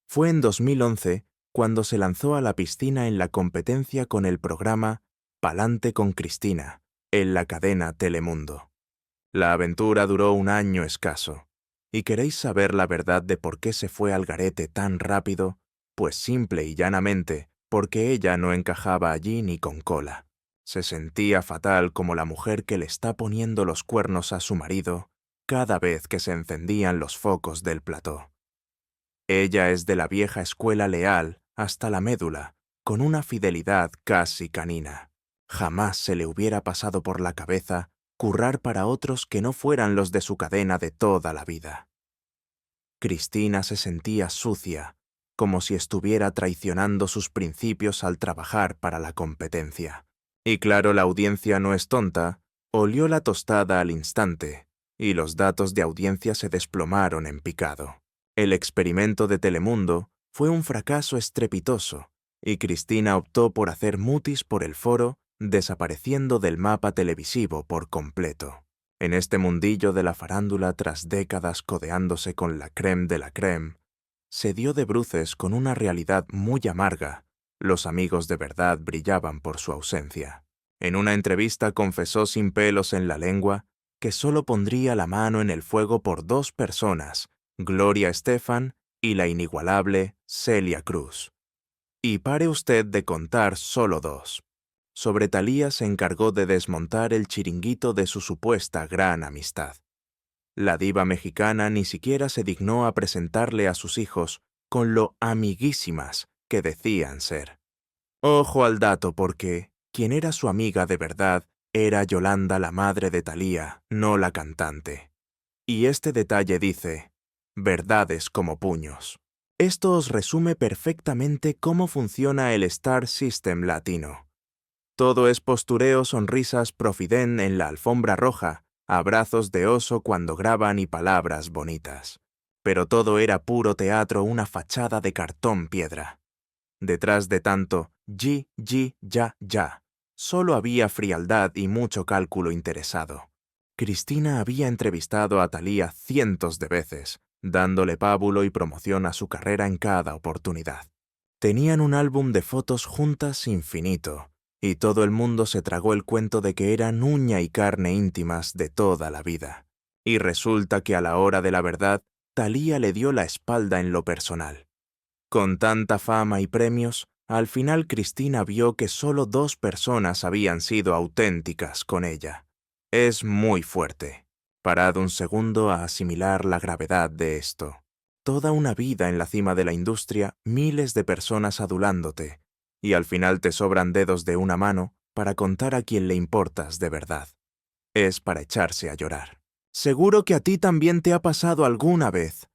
Fue en 2011 cuando se lanzó a la piscina en la competencia con el programa Pa'lante con Cristina, en la cadena Telemundo. La aventura duró un año escaso. ¿Y queréis saber la verdad de por qué se fue al garete tan rápido? Pues simple y llanamente, porque ella no encajaba allí ni con cola. Se sentía fatal como la mujer que le está poniendo los cuernos a su marido cada vez que se encendían los focos del plató. Ella es de la vieja escuela leal hasta la médula, con una fidelidad casi canina. Jamás se le hubiera pasado por la cabeza currar para otros que no fueran los de su cadena de toda la vida. Cristina se sentía sucia, como si estuviera traicionando sus principios al trabajar para la competencia. Y claro, la audiencia no es tonta, olió la tostada al instante, y los datos de audiencia se desplomaron en picado. El experimento de Telemundo fue un fracaso estrepitoso, y Cristina optó por hacer mutis por el foro, desapareciendo del mapa televisivo por completo. En este mundillo de la farándula, tras décadas codeándose con la crème de la crème, se dio de bruces con una realidad muy amarga. Los amigos de verdad brillaban por su ausencia. En una entrevista confesó sin pelos en la lengua que solo pondría la mano en el fuego por 2 personas, Gloria Estefan y la inigualable Celia Cruz. Y pare usted de contar solo 2. Sobre Thalía se encargó de desmontar el chiringuito de su supuesta gran amistad. La diva mexicana ni siquiera se dignó a presentarle a sus hijos con lo amiguísimas que decían ser. Ojo al dato porque quien era su amiga de verdad era Yolanda, la madre de Thalía, no la cantante. Y este detalle dice, verdades como puños. Esto os resume perfectamente cómo funciona el Star System latino. Todo es postureo, sonrisas, profidén en la alfombra roja, abrazos de oso cuando graban y palabras bonitas. Pero todo era puro teatro, una fachada de cartón piedra. Detrás de tanto ya, solo había frialdad y mucho cálculo interesado. Cristina había entrevistado a Thalía cientos de veces, dándole pábulo y promoción a su carrera en cada oportunidad. Tenían un álbum de fotos juntas infinito, y todo el mundo se tragó el cuento de que eran uña y carne íntimas de toda la vida. Y resulta que a la hora de la verdad, Thalía le dio la espalda en lo personal. Con tanta fama y premios, al final Cristina vio que solo 2 personas habían sido auténticas con ella. Es muy fuerte. Parad un segundo a asimilar la gravedad de esto. Toda una vida en la cima de la industria, miles de personas adulándote, y al final te sobran dedos de una mano para contar a quién le importas de verdad. Es para echarse a llorar. Seguro que a ti también te ha pasado alguna vez.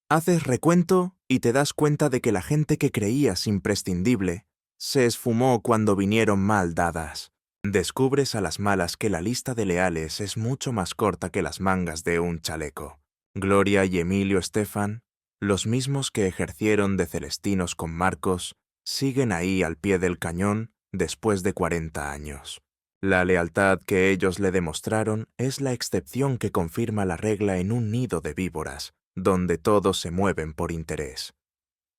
Haces recuento y te das cuenta de que la gente que creías imprescindible se esfumó cuando vinieron mal dadas. Descubres a las malas que la lista de leales es mucho más corta que las mangas de un chaleco. Gloria y Emilio Estefan, los mismos que ejercieron de celestinos con Marcos, siguen ahí al pie del cañón después de 40 años. La lealtad que ellos le demostraron es la excepción que confirma la regla en un nido de víboras, donde todos se mueven por interés.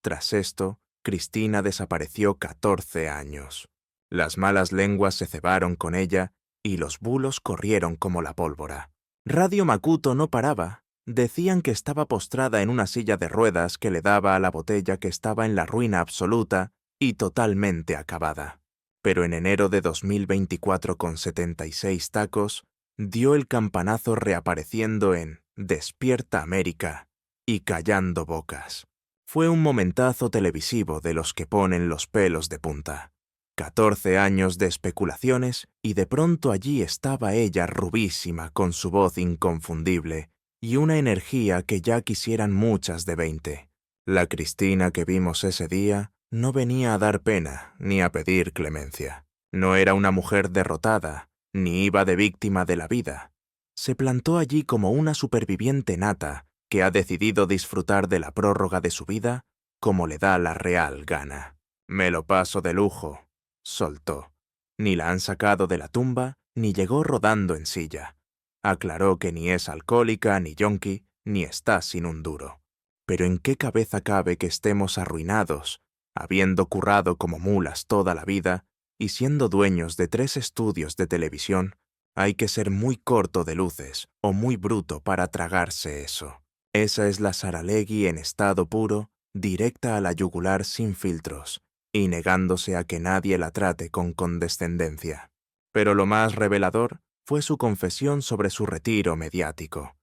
Tras esto, Cristina desapareció 14 años. Las malas lenguas se cebaron con ella y los bulos corrieron como la pólvora. Radio Macuto no paraba. Decían que estaba postrada en una silla de ruedas que le daba a la botella que estaba en la ruina absoluta y totalmente acabada. Pero en enero de 2024, con 76 tacos, dio el campanazo reapareciendo en Despierta América y Callando Bocas. Fue un momentazo televisivo de los que ponen los pelos de punta. 14 años de especulaciones y de pronto allí estaba ella rubísima con su voz inconfundible y una energía que ya quisieran muchas de 20. La Cristina que vimos ese día no venía a dar pena ni a pedir clemencia. No era una mujer derrotada, ni iba de víctima de la vida. Se plantó allí como una superviviente nata que ha decidido disfrutar de la prórroga de su vida como le da la real gana. Me lo paso de lujo, soltó. Ni la han sacado de la tumba, ni llegó rodando en silla. Aclaró que ni es alcohólica, ni yonki, ni está sin un duro. Pero ¿en qué cabeza cabe que estemos arruinados, habiendo currado como mulas toda la vida y siendo dueños de 3 estudios de televisión? Hay que ser muy corto de luces o muy bruto para tragarse eso. Esa es la Saralegui en estado puro, directa a la yugular sin filtros, y negándose a que nadie la trate con condescendencia. Pero lo más revelador fue su confesión sobre su retiro mediático.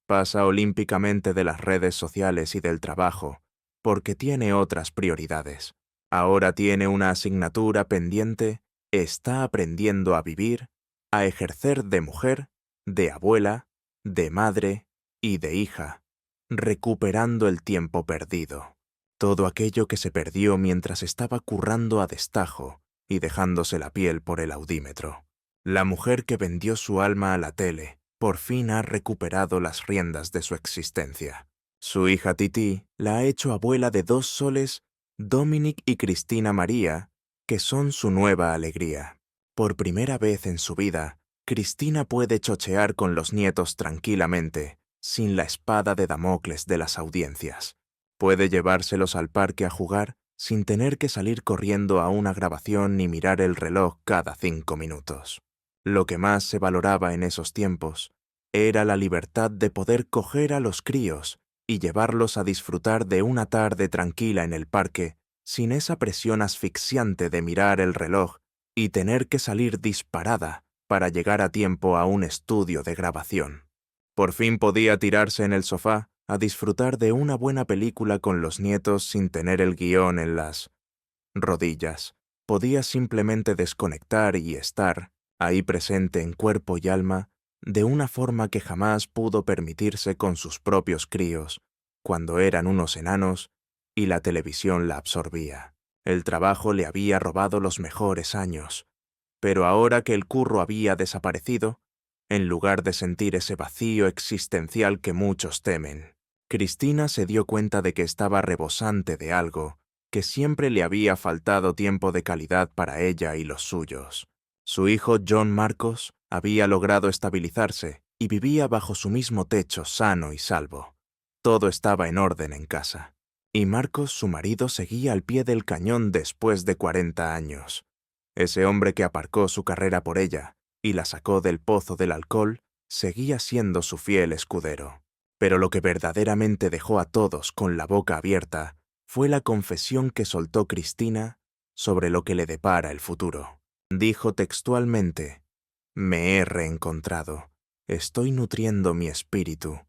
Pasa olímpicamente de las redes sociales y del trabajo, porque tiene otras prioridades. Ahora tiene una asignatura pendiente, está aprendiendo a vivir, a ejercer de mujer, de abuela, de madre y de hija, recuperando el tiempo perdido. Todo aquello que se perdió mientras estaba currando a destajo y dejándose la piel por el audímetro. La mujer que vendió su alma a la tele por fin ha recuperado las riendas de su existencia. Su hija Titi la ha hecho abuela de 2 soles, Dominic y Cristina María, que son su nueva alegría. Por primera vez en su vida, Cristina puede chochear con los nietos tranquilamente, sin la espada de Damocles de las audiencias. Puede llevárselos al parque a jugar sin tener que salir corriendo a una grabación ni mirar el reloj cada 5 minutos. Lo que más se valoraba en esos tiempos era la libertad de poder coger a los críos y llevarlos a disfrutar de una tarde tranquila en el parque sin esa presión asfixiante de mirar el reloj y tener que salir disparada para llegar a tiempo a un estudio de grabación. Por fin podía tirarse en el sofá a disfrutar de una buena película con los nietos sin tener el guión en las rodillas. Podía simplemente desconectar y estar ahí presente en cuerpo y alma de una forma que jamás pudo permitirse con sus propios críos, cuando eran unos enanos y la televisión la absorbía. El trabajo le había robado los mejores años, pero ahora que el curro había desaparecido, en lugar de sentir ese vacío existencial que muchos temen, Cristina se dio cuenta de que estaba rebosante de algo, que siempre le había faltado tiempo de calidad para ella y los suyos. Su hijo John Marcos había logrado estabilizarse y vivía bajo su mismo techo sano y salvo. Todo estaba en orden en casa. Y Marcos, su marido, seguía al pie del cañón después de 40 años. Ese hombre que aparcó su carrera por ella y la sacó del pozo del alcohol, seguía siendo su fiel escudero. Pero lo que verdaderamente dejó a todos con la boca abierta fue la confesión que soltó Cristina sobre lo que le depara el futuro. Dijo textualmente: «Me he reencontrado, estoy nutriendo mi espíritu,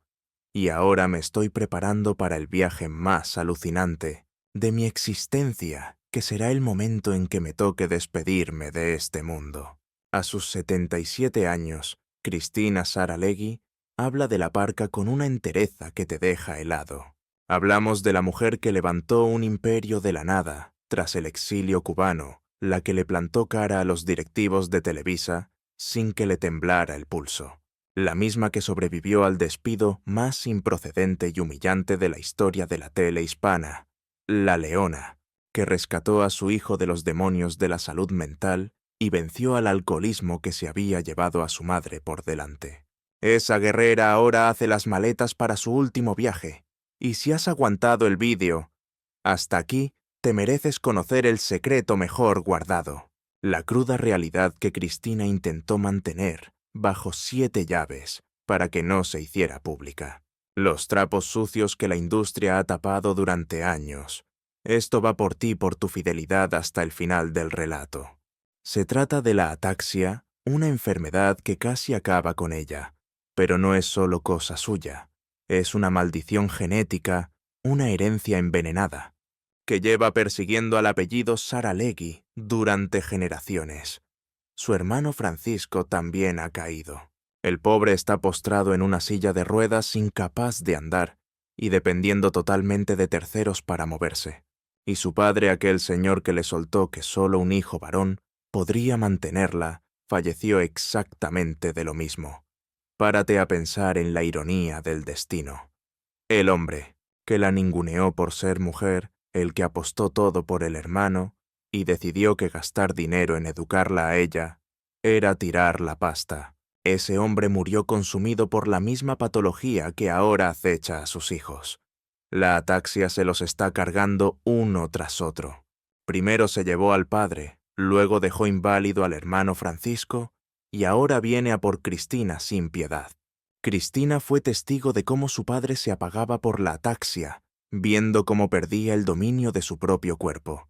y ahora me estoy preparando para el viaje más alucinante de mi existencia, que será el momento en que me toque despedirme de este mundo». A sus 77 años, Cristina Saralegui habla de la parca con una entereza que te deja helado. Hablamos de la mujer que levantó un imperio de la nada tras el exilio cubano, la que le plantó cara a los directivos de Televisa sin que le temblara el pulso. La misma que sobrevivió al despido más improcedente y humillante de la historia de la tele hispana, la Leona, que rescató a su hijo de los demonios de la salud mental y venció al alcoholismo que se había llevado a su madre por delante. Esa guerrera ahora hace las maletas para su último viaje, y si has aguantado el vídeo hasta aquí, te mereces conocer el secreto mejor guardado, la cruda realidad que Cristina intentó mantener bajo 7 llaves para que no se hiciera pública. Los trapos sucios que la industria ha tapado durante años. Esto va por ti por tu fidelidad hasta el final del relato. Se trata de la ataxia una enfermedad que casi acaba con ella. Pero no es solo cosa suya, es una maldición genética, una herencia envenenada, que lleva persiguiendo al apellido Saralegui durante generaciones. Su hermano Francisco también ha caído. El pobre está postrado en una silla de ruedas incapaz de andar y dependiendo totalmente de terceros para moverse. Y su padre, aquel señor que le soltó que solo un hijo varón podría mantenerla, falleció exactamente de lo mismo. Párate a pensar en la ironía del destino. El hombre, que la ninguneó por ser mujer, el que apostó todo por el hermano y decidió que gastar dinero en educarla a ella era tirar la pasta. Ese hombre murió consumido por la misma patología que ahora acecha a sus hijos. La ataxia se los está cargando uno tras otro. Primero se llevó al padre, luego dejó inválido al hermano Francisco y ahora viene a por Cristina sin piedad. Cristina fue testigo de cómo su padre se apagaba por la ataxia, viendo cómo perdía el dominio de su propio cuerpo.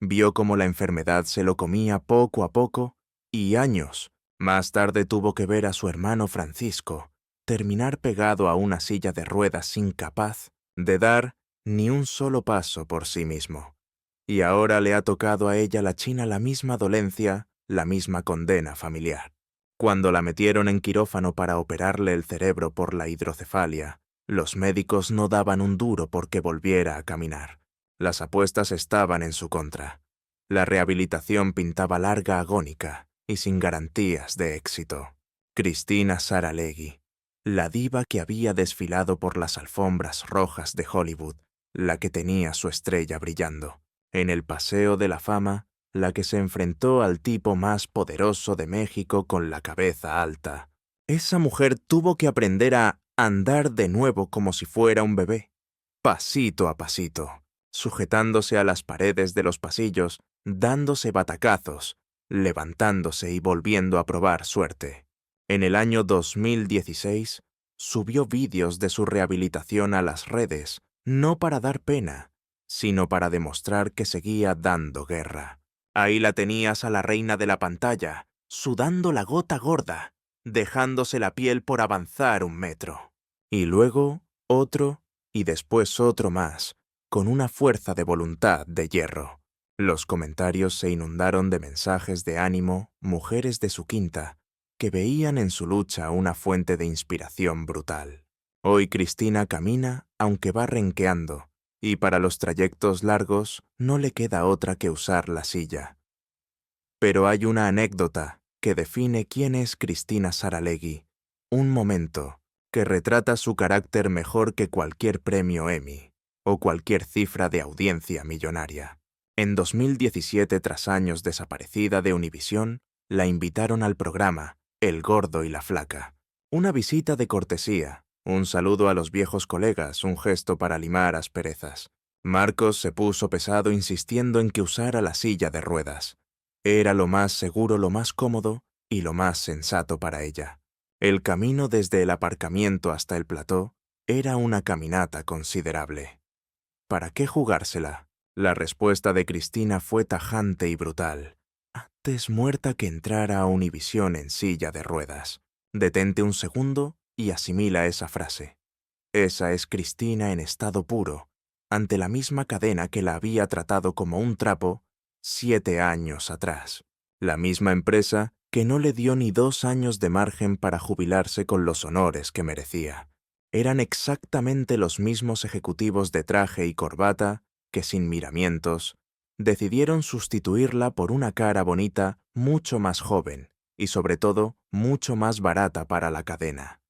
Vio cómo la enfermedad se lo comía poco a poco y años más tarde tuvo que ver a su hermano Francisco terminar pegado a una silla de ruedas incapaz de dar ni un solo paso por sí mismo. Y ahora le ha tocado a ella la China la misma dolencia, la misma condena familiar. Cuando la metieron en quirófano para operarle el cerebro por la hidrocefalia, los médicos no daban un duro porque volviera a caminar. Las apuestas estaban en su contra. La rehabilitación pintaba larga, agónica y sin garantías de éxito. Cristina Saralegui, la diva que había desfilado por las alfombras rojas de Hollywood, la que tenía su estrella brillando. En el Paseo de la Fama, la que se enfrentó al tipo más poderoso de México con la cabeza alta. Esa mujer tuvo que aprender a andar de nuevo como si fuera un bebé, pasito a pasito, sujetándose a las paredes de los pasillos, dándose batacazos, levantándose y volviendo a probar suerte. En el año 2016, subió vídeos de su rehabilitación a las redes, no para dar pena, sino para demostrar que seguía dando guerra. Ahí la tenías a la reina de la pantalla, sudando la gota gorda, dejándose la piel por avanzar 1 metro. Y luego otro, y después otro más, con una fuerza de voluntad de hierro. Los comentarios se inundaron de mensajes de ánimo, mujeres de su quinta, que veían en su lucha una fuente de inspiración brutal. Hoy Cristina camina, aunque va renqueando, y para los trayectos largos no le queda otra que usar la silla. Pero hay una anécdota que define quién es Cristina Saralegui, un momento que retrata su carácter mejor que cualquier premio Emmy o cualquier cifra de audiencia millonaria. En 2017, tras años desaparecida de Univisión, la invitaron al programa El Gordo y la Flaca. Una visita de cortesía, un saludo a los viejos colegas, un gesto para limar asperezas. Marcos se puso pesado insistiendo en que usara la silla de ruedas. Era lo más seguro, lo más cómodo y lo más sensato para ella. El camino desde el aparcamiento hasta el plató era una caminata considerable. ¿Para qué jugársela? La respuesta de Cristina fue tajante y brutal. Antes muerta que entrar a Univisión en silla de ruedas. Detente un segundo y asimila esa frase. Esa es Cristina en estado puro, ante la misma cadena que la había tratado como un trapo 7 años atrás. La misma empresa que no le dio ni 2 años de margen para jubilarse con los honores que merecía. Eran exactamente los mismos ejecutivos de traje y corbata que, sin miramientos, decidieron sustituirla por una cara bonita mucho más joven y, sobre todo, mucho más barata para la cadena.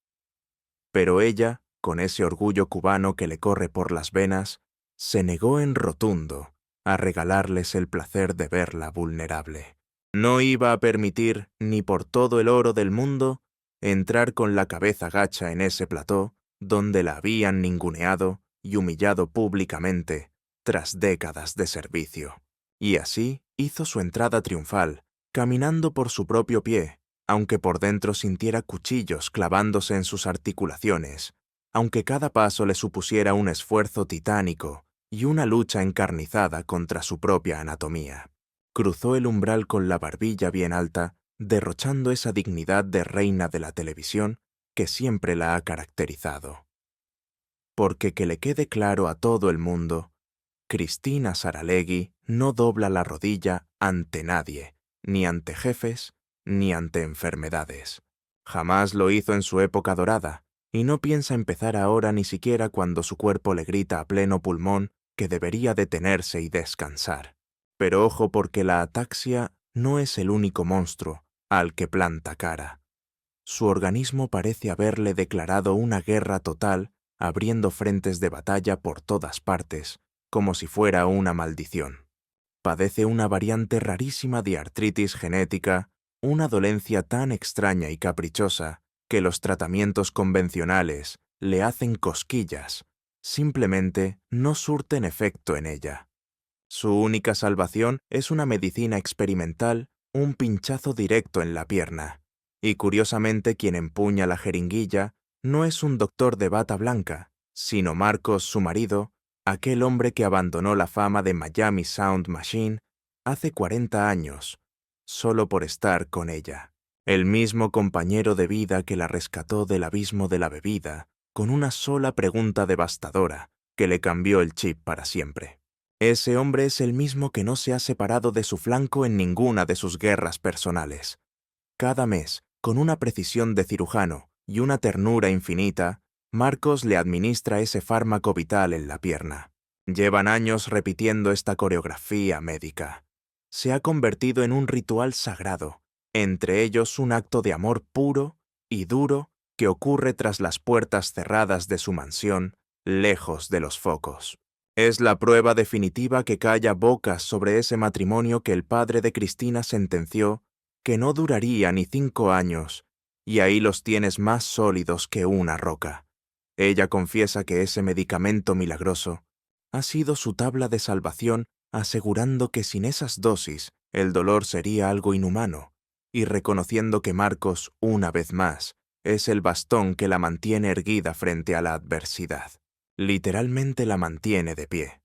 Pero ella, con ese orgullo cubano que le corre por las venas, se negó en rotundo a regalarles el placer de verla vulnerable. No iba a permitir, ni por todo el oro del mundo, entrar con la cabeza gacha en ese plató donde la habían ninguneado y humillado públicamente tras décadas de servicio. Y así hizo su entrada triunfal, caminando por su propio pie, aunque por dentro sintiera cuchillos clavándose en sus articulaciones, aunque cada paso le supusiera un esfuerzo titánico y una lucha encarnizada contra su propia anatomía. Cruzó el umbral con la barbilla bien alta derrochando esa dignidad de reina de la televisión que siempre la ha caracterizado. Porque que le quede claro a todo el mundo, Cristina Saralegui no dobla la rodilla ante nadie, ni ante jefes, ni ante enfermedades. Jamás lo hizo en su época dorada, y no piensa empezar ahora ni siquiera cuando su cuerpo le grita a pleno pulmón que debería detenerse y descansar. Pero ojo, porque la ataxia no es el único monstruo al que planta cara. Su organismo parece haberle declarado una guerra total, abriendo frentes de batalla por todas partes, como si fuera una maldición. Padece una variante rarísima de artritis genética, una dolencia tan extraña y caprichosa que los tratamientos convencionales le hacen cosquillas, simplemente no surten efecto en ella. Su única salvación es una medicina experimental, un pinchazo directo en la pierna. Y curiosamente quien empuña la jeringuilla no es un doctor de bata blanca, sino Marcos, su marido, aquel hombre que abandonó la fama de Miami Sound Machine hace 40 años, solo por estar con ella. El mismo compañero de vida que la rescató del abismo de la bebida, con una sola pregunta devastadora que le cambió el chip para siempre. Ese hombre es el mismo que no se ha separado de su flanco en ninguna de sus guerras personales. Cada mes, con una precisión de cirujano y una ternura infinita, Marcos le administra ese fármaco vital en la pierna. Llevan años repitiendo esta coreografía médica. Se ha convertido en un ritual sagrado, entre ellos un acto de amor puro y duro que ocurre tras las puertas cerradas de su mansión, lejos de los focos. Es la prueba definitiva que calla bocas sobre ese matrimonio que el padre de Cristina sentenció que no duraría ni 5 años, y ahí los tienes más sólidos que una roca. Ella confiesa que ese medicamento milagroso ha sido su tabla de salvación, asegurando que sin esas dosis el dolor sería algo inhumano, y reconociendo que Marcos, una vez más, es el bastón que la mantiene erguida frente a la adversidad. Literalmente la mantiene de pie.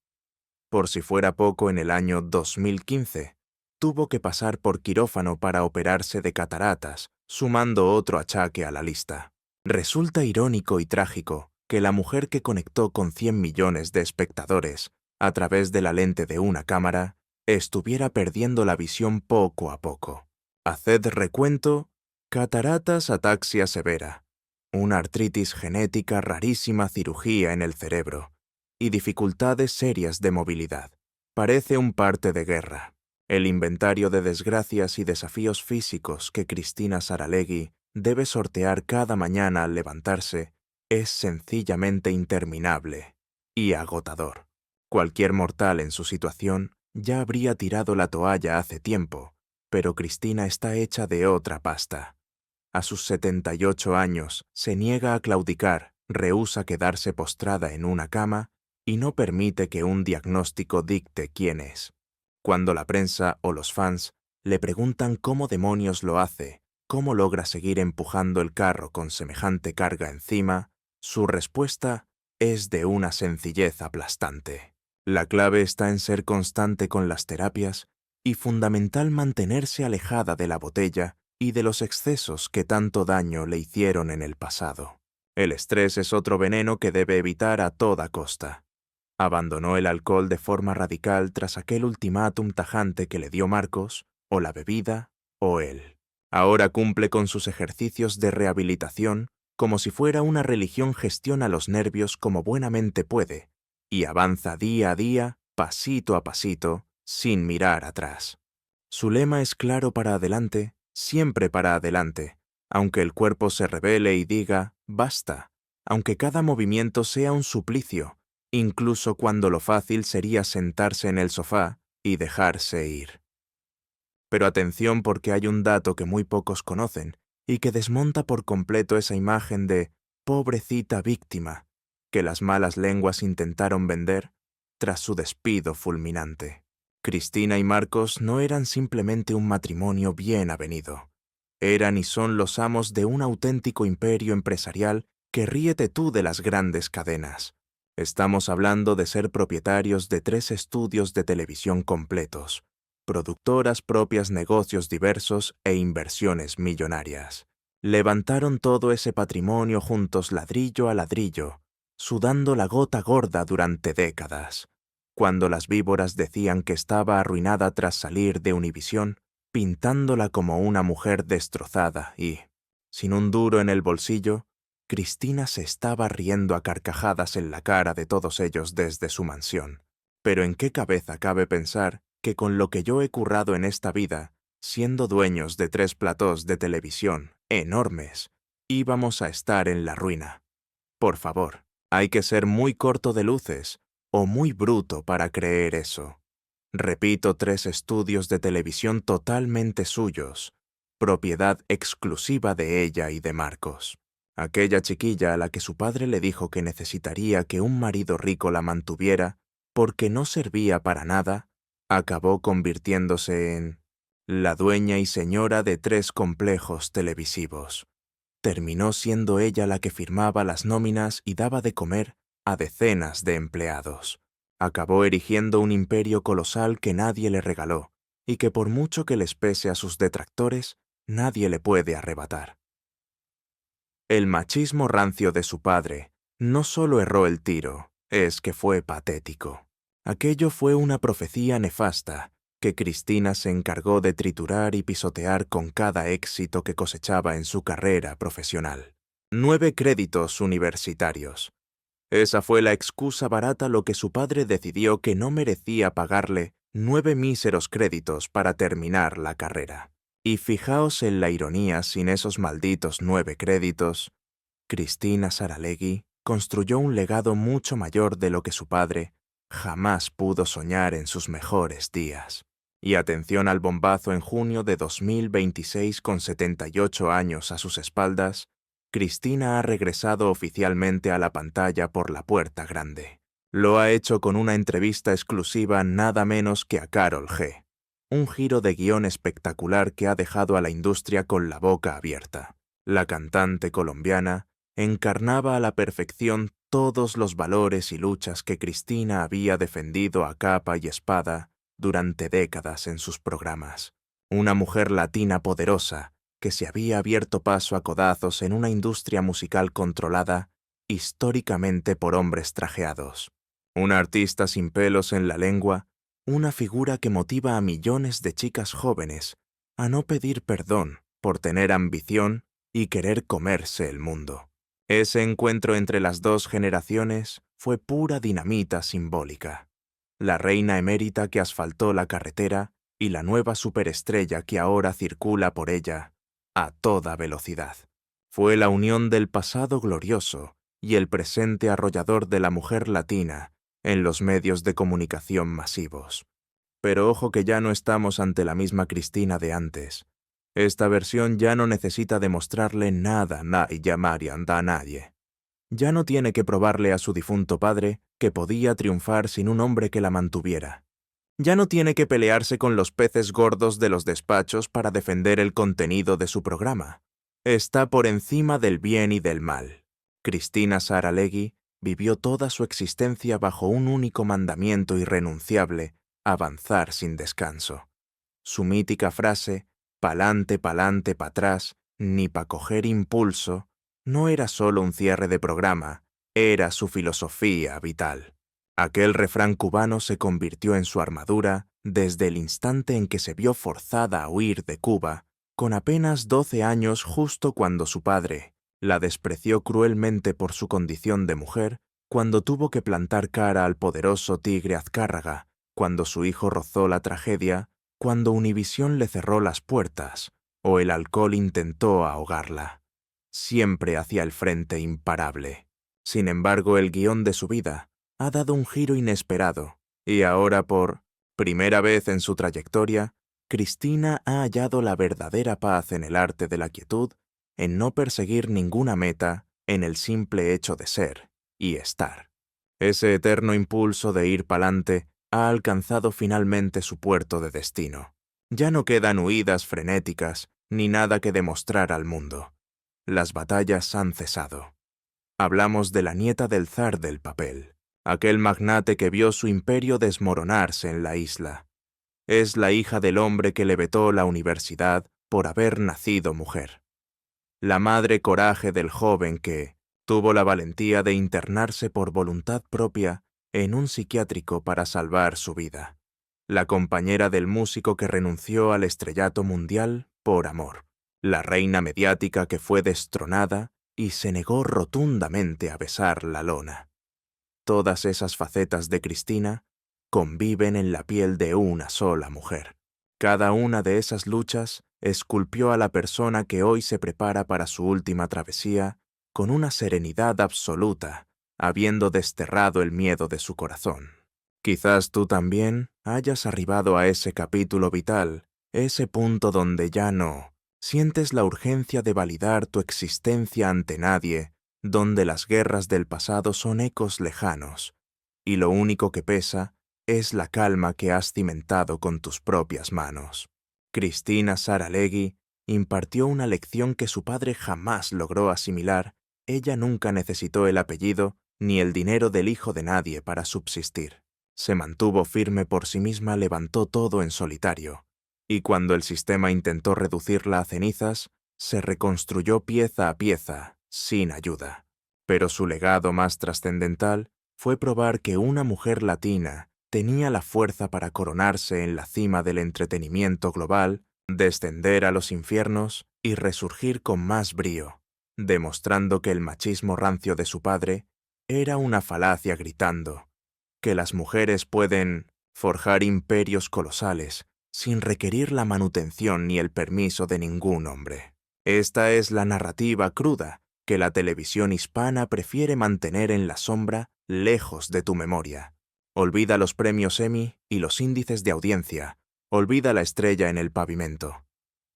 Por si fuera poco, en el año 2015, tuvo que pasar por quirófano para operarse de cataratas, sumando otro achaque a la lista. Resulta irónico y trágico que la mujer que conectó con 100 millones de espectadores a través de la lente de una cámara estuviera perdiendo la visión poco a poco. Haced recuento: cataratas, ataxia severa, una artritis genética, rarísima cirugía en el cerebro y dificultades serias de movilidad. Parece un parte de guerra. El inventario de desgracias y desafíos físicos que Cristina Saralegui debe sortear cada mañana al levantarse es sencillamente interminable y agotador. Cualquier mortal en su situación ya habría tirado la toalla hace tiempo, pero Cristina está hecha de otra pasta. A sus 78 años se niega a claudicar, rehúsa quedarse postrada en una cama y no permite que un diagnóstico dicte quién es. Cuando la prensa o los fans le preguntan cómo demonios lo hace, cómo logra seguir empujando el carro con semejante carga encima, su respuesta es de una sencillez aplastante. La clave está en ser constante con las terapias y fundamental mantenerse alejada de la botella y de los excesos que tanto daño le hicieron en el pasado. El estrés es otro veneno que debe evitar a toda costa. Abandonó el alcohol de forma radical tras aquel ultimátum tajante que le dio Marcos, o la bebida, o él. Ahora cumple con sus ejercicios de rehabilitación como si fuera una religión, gestiona los nervios como buenamente puede, y avanza día a día, pasito a pasito, sin mirar atrás. Su lema es claro: para adelante, siempre para adelante, aunque el cuerpo se rebele y diga basta, aunque cada movimiento sea un suplicio, incluso cuando lo fácil sería sentarse en el sofá y dejarse ir. Pero atención, porque hay un dato que muy pocos conocen y que desmonta por completo esa imagen de pobrecita víctima que las malas lenguas intentaron vender tras su despido fulminante. Cristina y Marcos no eran simplemente un matrimonio bien avenido. Eran y son los amos de un auténtico imperio empresarial que ríete tú de las grandes cadenas. Estamos hablando de ser propietarios de 3 estudios de televisión completos, productoras propias, negocios diversos e inversiones millonarias. Levantaron todo ese patrimonio juntos ladrillo a ladrillo, sudando la gota gorda durante décadas. Cuando las víboras decían que estaba arruinada tras salir de Univisión, pintándola como una mujer destrozada y, sin un duro en el bolsillo, Cristina se estaba riendo a carcajadas en la cara de todos ellos desde su mansión. Pero ¿en qué cabeza cabe pensar que con lo que yo he currado en esta vida, siendo dueños de 3 platós de televisión enormes, íbamos a estar en la ruina? Por favor, hay que ser muy corto de luces o muy bruto para creer eso. Repito, 3 estudios de televisión totalmente suyos, propiedad exclusiva de ella y de Marcos. Aquella chiquilla a la que su padre le dijo que necesitaría que un marido rico la mantuviera porque no servía para nada, acabó convirtiéndose en la dueña y señora de 3 complejos televisivos. Terminó siendo ella la que firmaba las nóminas y daba de comer a decenas de empleados. Acabó erigiendo un imperio colosal que nadie le regaló y que por mucho que les pese a sus detractores, nadie le puede arrebatar. El machismo rancio de su padre no solo erró el tiro, es que fue patético. Aquello fue una profecía nefasta que Cristina se encargó de triturar y pisotear con cada éxito que cosechaba en su carrera profesional. 9 créditos universitarios. Esa fue la excusa barata lo que su padre decidió que no merecía pagarle 9 míseros créditos para terminar la carrera. Y fijaos en la ironía, sin esos malditos 9 créditos, Cristina Saralegui construyó un legado mucho mayor de lo que su padre jamás pudo soñar en sus mejores días. Y atención al bombazo, en junio de 2026, con 78 años a sus espaldas, Cristina ha regresado oficialmente a la pantalla por la puerta grande. Lo ha hecho con una entrevista exclusiva nada menos que a Karol G. Un giro de guión espectacular que ha dejado a la industria con la boca abierta. La cantante colombiana encarnaba a la perfección todos los valores y luchas que Cristina había defendido a capa y espada durante décadas en sus programas. Una mujer latina poderosa que se había abierto paso a codazos en una industria musical controlada históricamente por hombres trajeados. Una artista sin pelos en la lengua, una figura que motiva a millones de chicas jóvenes a no pedir perdón por tener ambición y querer comerse el mundo. Ese encuentro entre las 2 generaciones fue pura dinamita simbólica. La reina emérita que asfaltó la carretera y la nueva superestrella que ahora circula por ella a toda velocidad. Fue la unión del pasado glorioso y el presente arrollador de la mujer latina en los medios de comunicación masivos. Pero ojo que ya no estamos ante la misma Cristina de antes. Esta versión ya no necesita demostrarle nada a nadie. Ya no tiene que probarle a su difunto padre que podía triunfar sin un hombre que la mantuviera. Ya no tiene que pelearse con los peces gordos de los despachos para defender el contenido de su programa. Está por encima del bien y del mal. Cristina Saralegui vivió toda su existencia bajo un único mandamiento irrenunciable: avanzar sin descanso. Su mítica frase, pa'lante, pa'lante, pa'trás, ni pa' coger impulso, no era solo un cierre de programa, era su filosofía vital. Aquel refrán cubano se convirtió en su armadura desde el instante en que se vio forzada a huir de Cuba, con apenas 12 años, justo cuando su padre la despreció cruelmente por su condición de mujer, cuando tuvo que plantar cara al poderoso Tigre Azcárraga, cuando su hijo rozó la tragedia, cuando Univisión le cerró las puertas o el alcohol intentó ahogarla. Siempre hacia el frente imparable. Sin embargo, el guión de su vida ha dado un giro inesperado, y ahora, por primera vez en su trayectoria, Cristina ha hallado la verdadera paz en el arte de la quietud, en no perseguir ninguna meta, en el simple hecho de ser y estar. Ese eterno impulso de ir pa'lante ha alcanzado finalmente su puerto de destino. Ya no quedan huidas frenéticas ni nada que demostrar al mundo. Las batallas han cesado. Hablamos de la nieta del zar del papel, aquel magnate que vio su imperio desmoronarse en la isla. Es la hija del hombre que le vetó la universidad por haber nacido mujer. La madre coraje del joven que tuvo la valentía de internarse por voluntad propia en un psiquiátrico para salvar su vida. La compañera del músico que renunció al estrellato mundial por amor. La reina mediática que fue destronada y se negó rotundamente a besar la lona. Todas esas facetas de Cristina conviven en la piel de una sola mujer. Cada una de esas luchas esculpió a la persona que hoy se prepara para su última travesía con una serenidad absoluta, habiendo desterrado el miedo de su corazón. Quizás tú también hayas arribado a ese capítulo vital, ese punto donde ya no sientes la urgencia de validar tu existencia ante nadie, donde las guerras del pasado son ecos lejanos, y lo único que pesa es la calma que has cimentado con tus propias manos. Cristina Saralegui impartió una lección que su padre jamás logró asimilar. Ella nunca necesitó el apellido ni el dinero del hijo de nadie para subsistir. Se mantuvo firme por sí misma, levantó todo en solitario, y cuando el sistema intentó reducirla a cenizas, se reconstruyó pieza a pieza, sin ayuda. Pero su legado más trascendental fue probar que una mujer latina tenía la fuerza para coronarse en la cima del entretenimiento global, descender a los infiernos y resurgir con más brío, demostrando que el machismo rancio de su padre era una falacia, gritando que las mujeres pueden forjar imperios colosales sin requerir la manutención ni el permiso de ningún hombre. Esta es la narrativa cruda que la televisión hispana prefiere mantener en la sombra, lejos de tu memoria. Olvida los premios Emmy y los índices de audiencia. Olvida la estrella en el pavimento.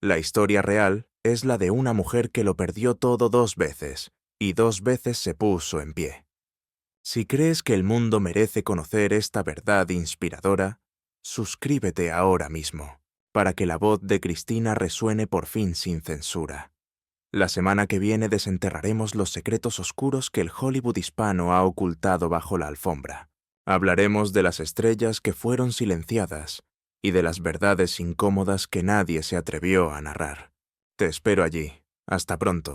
La historia real es la de una mujer que lo perdió todo 2 veces, y 2 veces se puso en pie. Si crees que el mundo merece conocer esta verdad inspiradora, suscríbete ahora mismo, para que la voz de Cristina resuene por fin sin censura. La semana que viene desenterraremos los secretos oscuros que el Hollywood hispano ha ocultado bajo la alfombra. Hablaremos de las estrellas que fueron silenciadas y de las verdades incómodas que nadie se atrevió a narrar. Te espero allí. Hasta pronto.